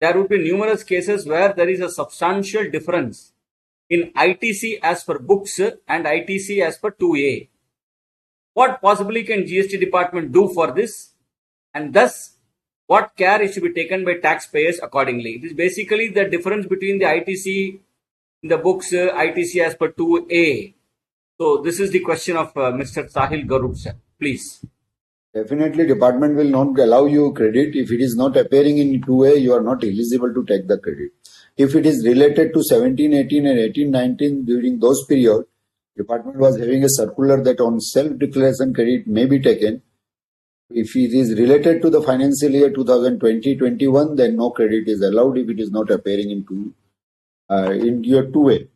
there would be numerous cases where there is a substantial difference in ITC as per books and ITC as per 2A. What possibly can GST department do for this? And thus, what care is to be taken by taxpayers accordingly? It is basically the difference between the ITC in the books, ITC as per 2A. So this is the question of Mr. Sahil Garud, sir. Please. Definitely, department will not allow you credit. If it is not appearing in 2A, you are not eligible to take the credit. If it is related to 17, 18 and 18, 19 during those periods, department was having a circular that on self-declaration credit may be taken. If it is related to the financial year 2020-21, then no credit is allowed if it is not appearing in your 2A.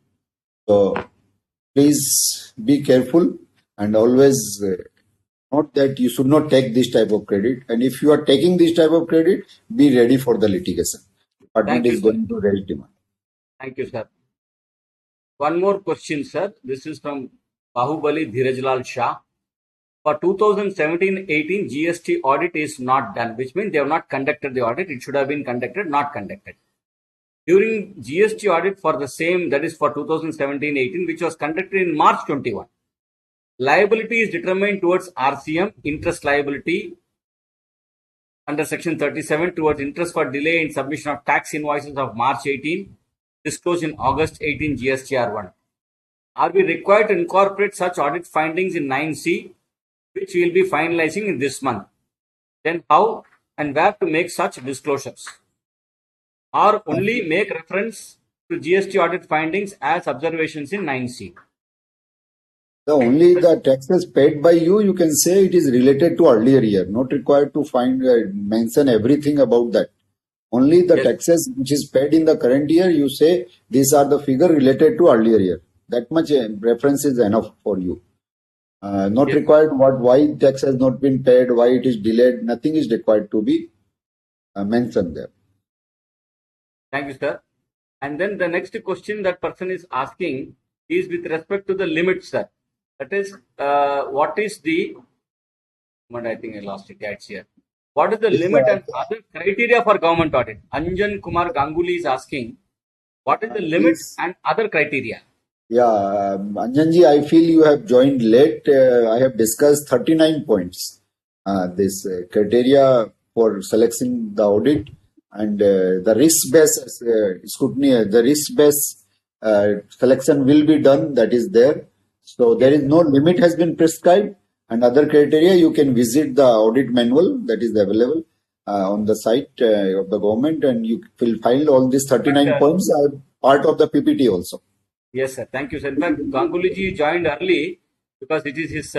So please be careful and always note that you should not take this type of credit. And if you are taking this type of credit, be ready for the litigation. Department is going to raise demand. Thank you, sir. One more question, sir. This is from Bahubali Dhirajlal Shah. For 2017-18, GST audit is not done, which means they have not conducted the audit. It should have been conducted, not conducted. During GST audit for the same, that is for 2017-18, which was conducted in March 21, liability is determined towards RCM, interest liability, under section 37 towards interest for delay in submission of tax invoices of March 18, disclosed in August 18 GSTR 1. Are we required to incorporate such audit findings in 9C, which we will be finalizing in this month? Then how and where to make such disclosures? Or only make reference to GST audit findings as observations in 9C? Only the taxes paid by you, you can say it is related to earlier year, not required to mention everything about that. Only the taxes which is paid in the current year, you say these are the figure related to earlier year. That much reference is enough for you. Not required why tax has not been paid, why it is delayed, nothing is required to be mentioned there. Thank you, sir. And then the next question that person is asking is with respect to the limit, sir. That is, what is the, I think I lost it, yeah, it's here. What is the limit and other criteria for government audit? Anjan Kumar Ganguly is asking, what is the limit and other criteria? Yeah, Anjanji, I feel you have joined late. I have discussed 39 points. This criteria for selecting the audit and the risk-based scrutiny, the risk-based selection will be done. That is there. So there is no limit has been prescribed. And other criteria, you can visit the audit manual that is available on the site of the government, and you will find all these 39 points are part of the PPT also. Yes, sir. Thank you, sir. In fact, Ganguly ji joined early because it is his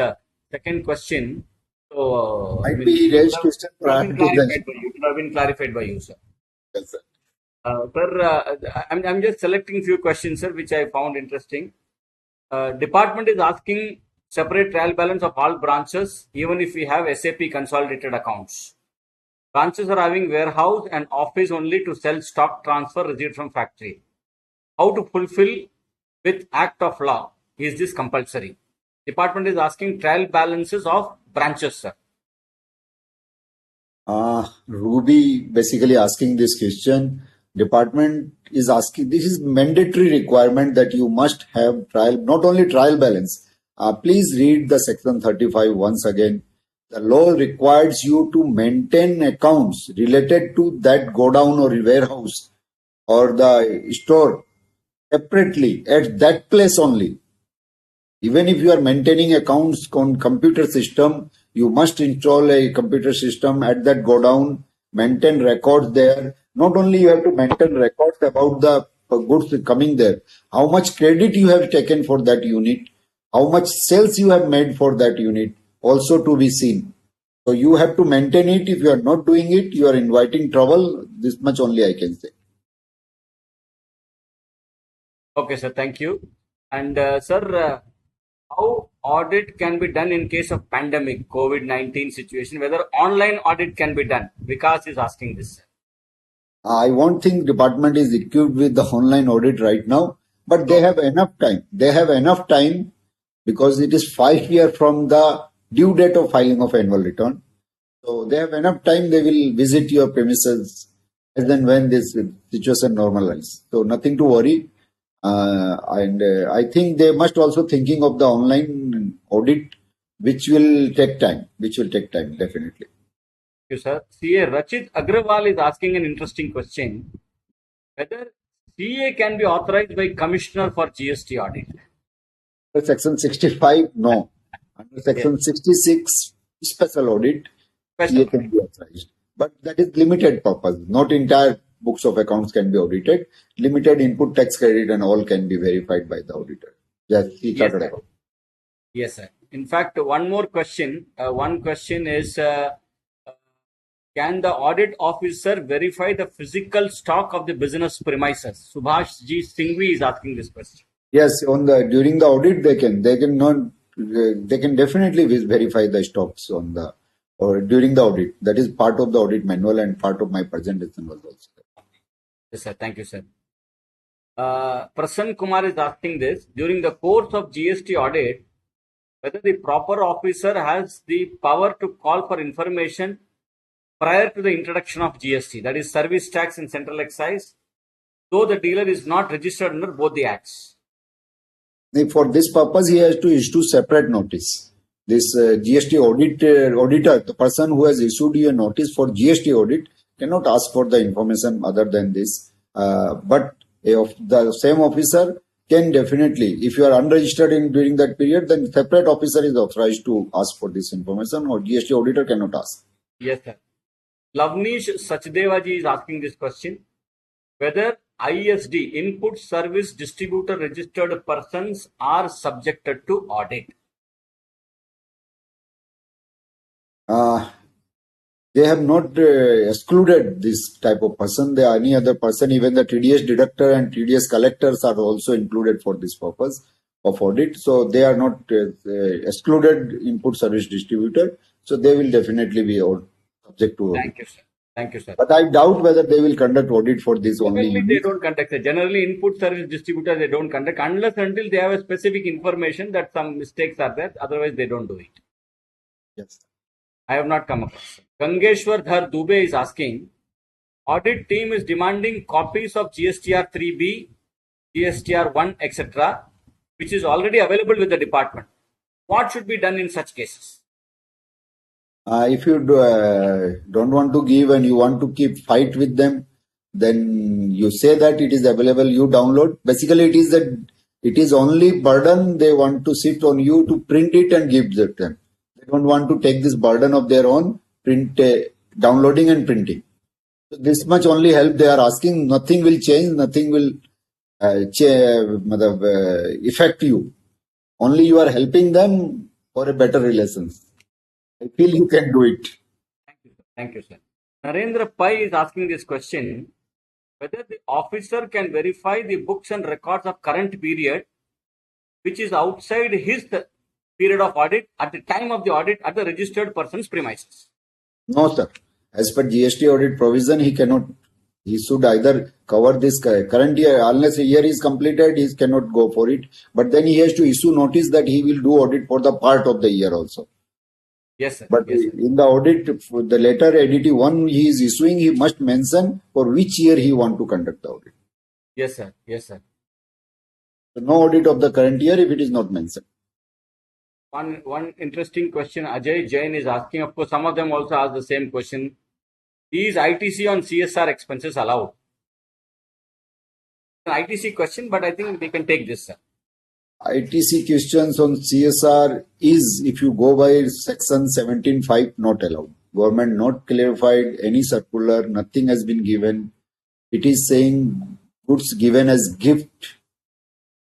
second question. So, Might be he raised question it would have prior been to the. clarified by you. It would have been clarified by you, sir. Yes, sir. Sir, I'm just selecting few questions, sir, which I found interesting. Department is asking separate trial balance of all branches, even if we have SAP consolidated accounts. Branches are having warehouse and office only to sell stock transfer received from factory. How to fulfill with act of law? Is this compulsory? Department is asking trial balances of branches, sir. Ruby basically asking this question. Department is asking, this is mandatory requirement that you must have trial, not only trial balance. Please read the section 35 once again. The law requires you to maintain accounts related to that godown or warehouse or the store separately at that place only. Even if you are maintaining accounts on computer system, you must install a computer system at that godown, maintain records there. Not only you have to maintain records about the goods coming there, how much credit you have taken for that unit, how much sales you have made for that unit, also to be seen. So you have to maintain it. If you are not doing it, you are inviting trouble. This much only I can say. Okay, sir. Thank you. And sir, how audit can be done in case of pandemic COVID-19 situation? Whether online audit can be done? Vikas is asking this, sir. I won't think department is equipped with the online audit right now, but they have enough time. They have enough time because it is 5 years from the due date of filing of annual return. So they have enough time. They will visit your premises as and when this situation normalizes. So nothing to worry. I think they must also thinking of the online audit, which will take time. Definitely. Thank you, sir. CA Rachit Agrawal is asking an interesting question. Whether CA can be authorized by Commissioner for GST audit? Under Section 65, no. Under Section Yes. 66, special audit, Special CA can be authorized. But that is limited purpose. Not entire books of accounts can be audited. Limited input tax credit and all can be verified by the auditor. Yes, Yes, sir. Yes, sir. In fact, one more question. One question is, can the audit officer verify the physical stock of the business premises? Subhash G. Singhvi is asking this question. Yes, during the audit they can definitely verify the stocks or during the audit. That is part of the audit manual and part of my presentation was also. Yes, sir. Thank you, sir. Prasann Kumar is asking this. During the course of GST audit, whether the proper officer has the power to call for information prior to the introduction of GST, that is service tax and central excise, though the dealer is not registered under both the acts. For this purpose, he has to issue separate notice. This GST auditor, the person who has issued you a notice for GST audit, cannot ask for the information other than this. But the same officer can definitely, if you are unregistered during that period, then separate officer is authorized to ask for this information, or GST auditor cannot ask. Yes, sir. Lavnish Sachdevaji is asking this question. Whether ISD, Input Service Distributor registered persons, are subjected to audit. They have not excluded this type of person. There are any other person, even the TDS deductor and TDS collectors are also included for this purpose of audit. So they are not excluded input service distributor. So they will definitely be subject to audit. Thank you, sir. Thank you, sir. But I doubt whether they will conduct audit for this only. Generally, they don't conduct. Generally, input service distributors, they don't conduct unless until they have a specific information that some mistakes are there. Otherwise, they don't do it. Yes. I have not come across. Gangeshwar Dhar Dubey is asking, audit team is demanding copies of GSTR 3B, GSTR 1, etc., which is already available with the department. What should be done in such cases? If you don't want to give and you want to keep fight with them, then you say that it is available, you download. Basically, it is only burden they want to sit on you to print it and give it them. They don't want to take this burden of their own downloading and printing. So this much only help they are asking. Nothing will change. Nothing will affect you. Only you are helping them for a better relations. I feel you can do it. Thank you, sir. Thank you, sir. Narendra Pai is asking this question, whether the officer can verify the books and records of current period, which is outside his period of audit at the time of the audit at the registered person's premises. No, sir. As per GST audit provision, he cannot. He should either cover this current year, unless a year is completed, he cannot go for it. But then he has to issue notice that he will do audit for the part of the year also. Yes, sir. But Yes, sir. in the audit, for the letter ADT 1 he is issuing, he must mention for which year he want to conduct the audit. Yes, sir. Yes, sir. So no audit of the current year if it is not mentioned. One interesting question Ajay Jain is asking. Of course, some of them also ask the same question. Is ITC on CSR expenses allowed? An ITC question, but I think we can take this, sir. ITC questions on CSR is, if you go by section 17.5, not allowed. Government not clarified any circular, nothing has been given. It is saying goods given as gift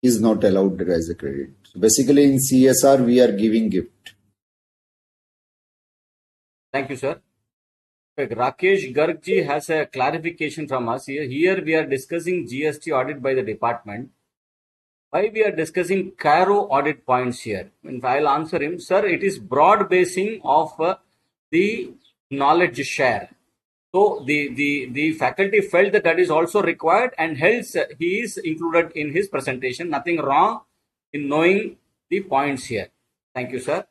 is not allowed as a credit. So basically in CSR, we are giving gift. Thank you, sir. Rakesh Gargji has a clarification from us here. Here we are discussing GST audit by the department. Why we are discussing Cairo audit points here? And I'll answer him, sir. It is broad basing of the knowledge share. So the faculty felt that is also required, and hence he is included in his presentation. Nothing wrong in knowing the points here. Thank you, sir.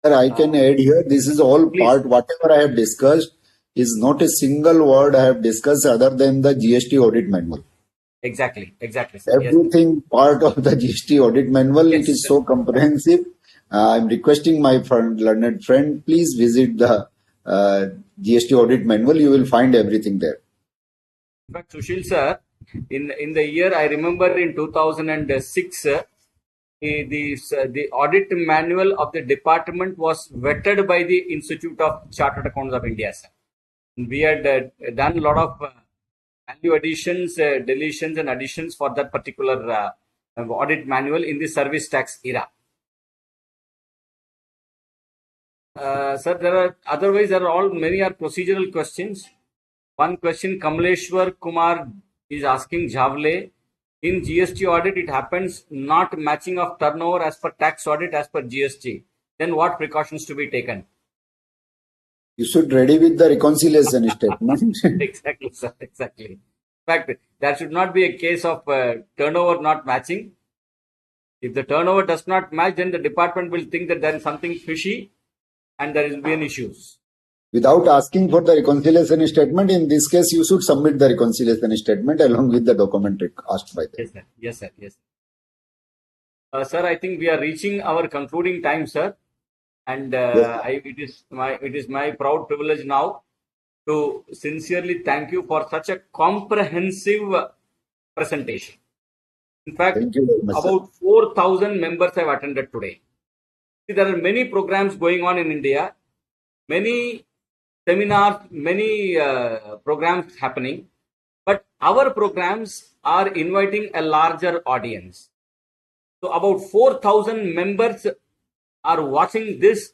Sir, I can add here, this is all Please. part, whatever I have discussed is not a single word I have discussed other than the GST audit manual. Exactly, sir. Yes. Everything part of the GST audit manual, Yes, it is sir. so comprehensive. I'm requesting my learned friend, please visit the GST audit manual. You will find everything there. In fact, Sushil sir, in the year I remember in 2006, the audit manual of the department was vetted by the Institute of Chartered Accountants of India, sir. We had done a lot of value additions, deletions, and additions for that particular audit manual in the service tax era. Sir, many are procedural questions. One question, Kamleshwar Kumar is asking Javle, in GST audit, it happens not matching of turnover as per tax audit as per GST. Then what precautions to be taken? You should ready with the reconciliation statement. Exactly, sir. Exactly. In fact, there should not be a case of turnover not matching. If the turnover does not match, then the department will think that there is something fishy and there will be an issues. Without asking for the reconciliation statement, in this case, you should submit the reconciliation statement along with the document asked by them. Yes, sir. Yes, sir. Yes. Sir, I think we are reaching our concluding time, sir. And Yes. it is my proud privilege now to sincerely thank you for such a comprehensive presentation. In fact, Thank you very much, sir. about 4,000 members have attended today. See, there are many programs going on in India, many seminars, many programs happening, but our programs are inviting a larger audience. So about 4,000 members are watching this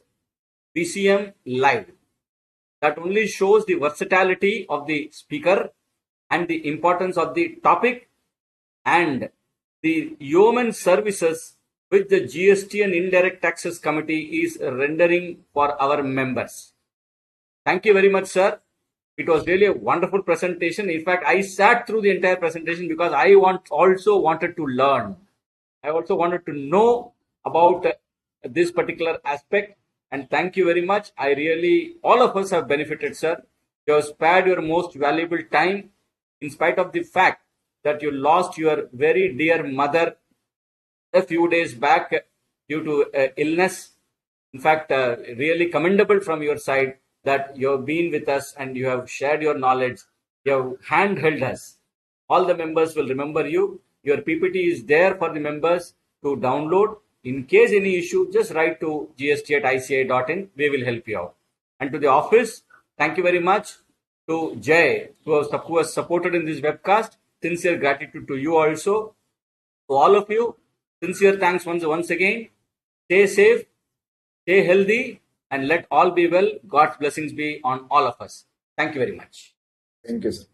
BCM live. That only shows the versatility of the speaker and the importance of the topic and the yeoman services which the GST and Indirect Taxes Committee is rendering for our members. Thank you very much, sir. It was really a wonderful presentation. In fact, I sat through the entire presentation because I also wanted to learn. I also wanted to know about this particular aspect. And thank you very much. All of us have benefited, sir. You have spared your most valuable time in spite of the fact that you lost your very dear mother a few days back due to illness. In fact, really commendable from your side that you have been with us and you have shared your knowledge. You have handheld us. All the members will remember you. Your PPT is there for the members to download. In case any issue, just write to gst@ici.in. We will help you out. And to the office, thank you very much. To Jay, who has supported in this webcast, sincere gratitude to you also. To all of you, sincere thanks once again. Stay safe, Stay healthy and let all be well. God's blessings be on all of us. Thank you very much. Thank you, sir.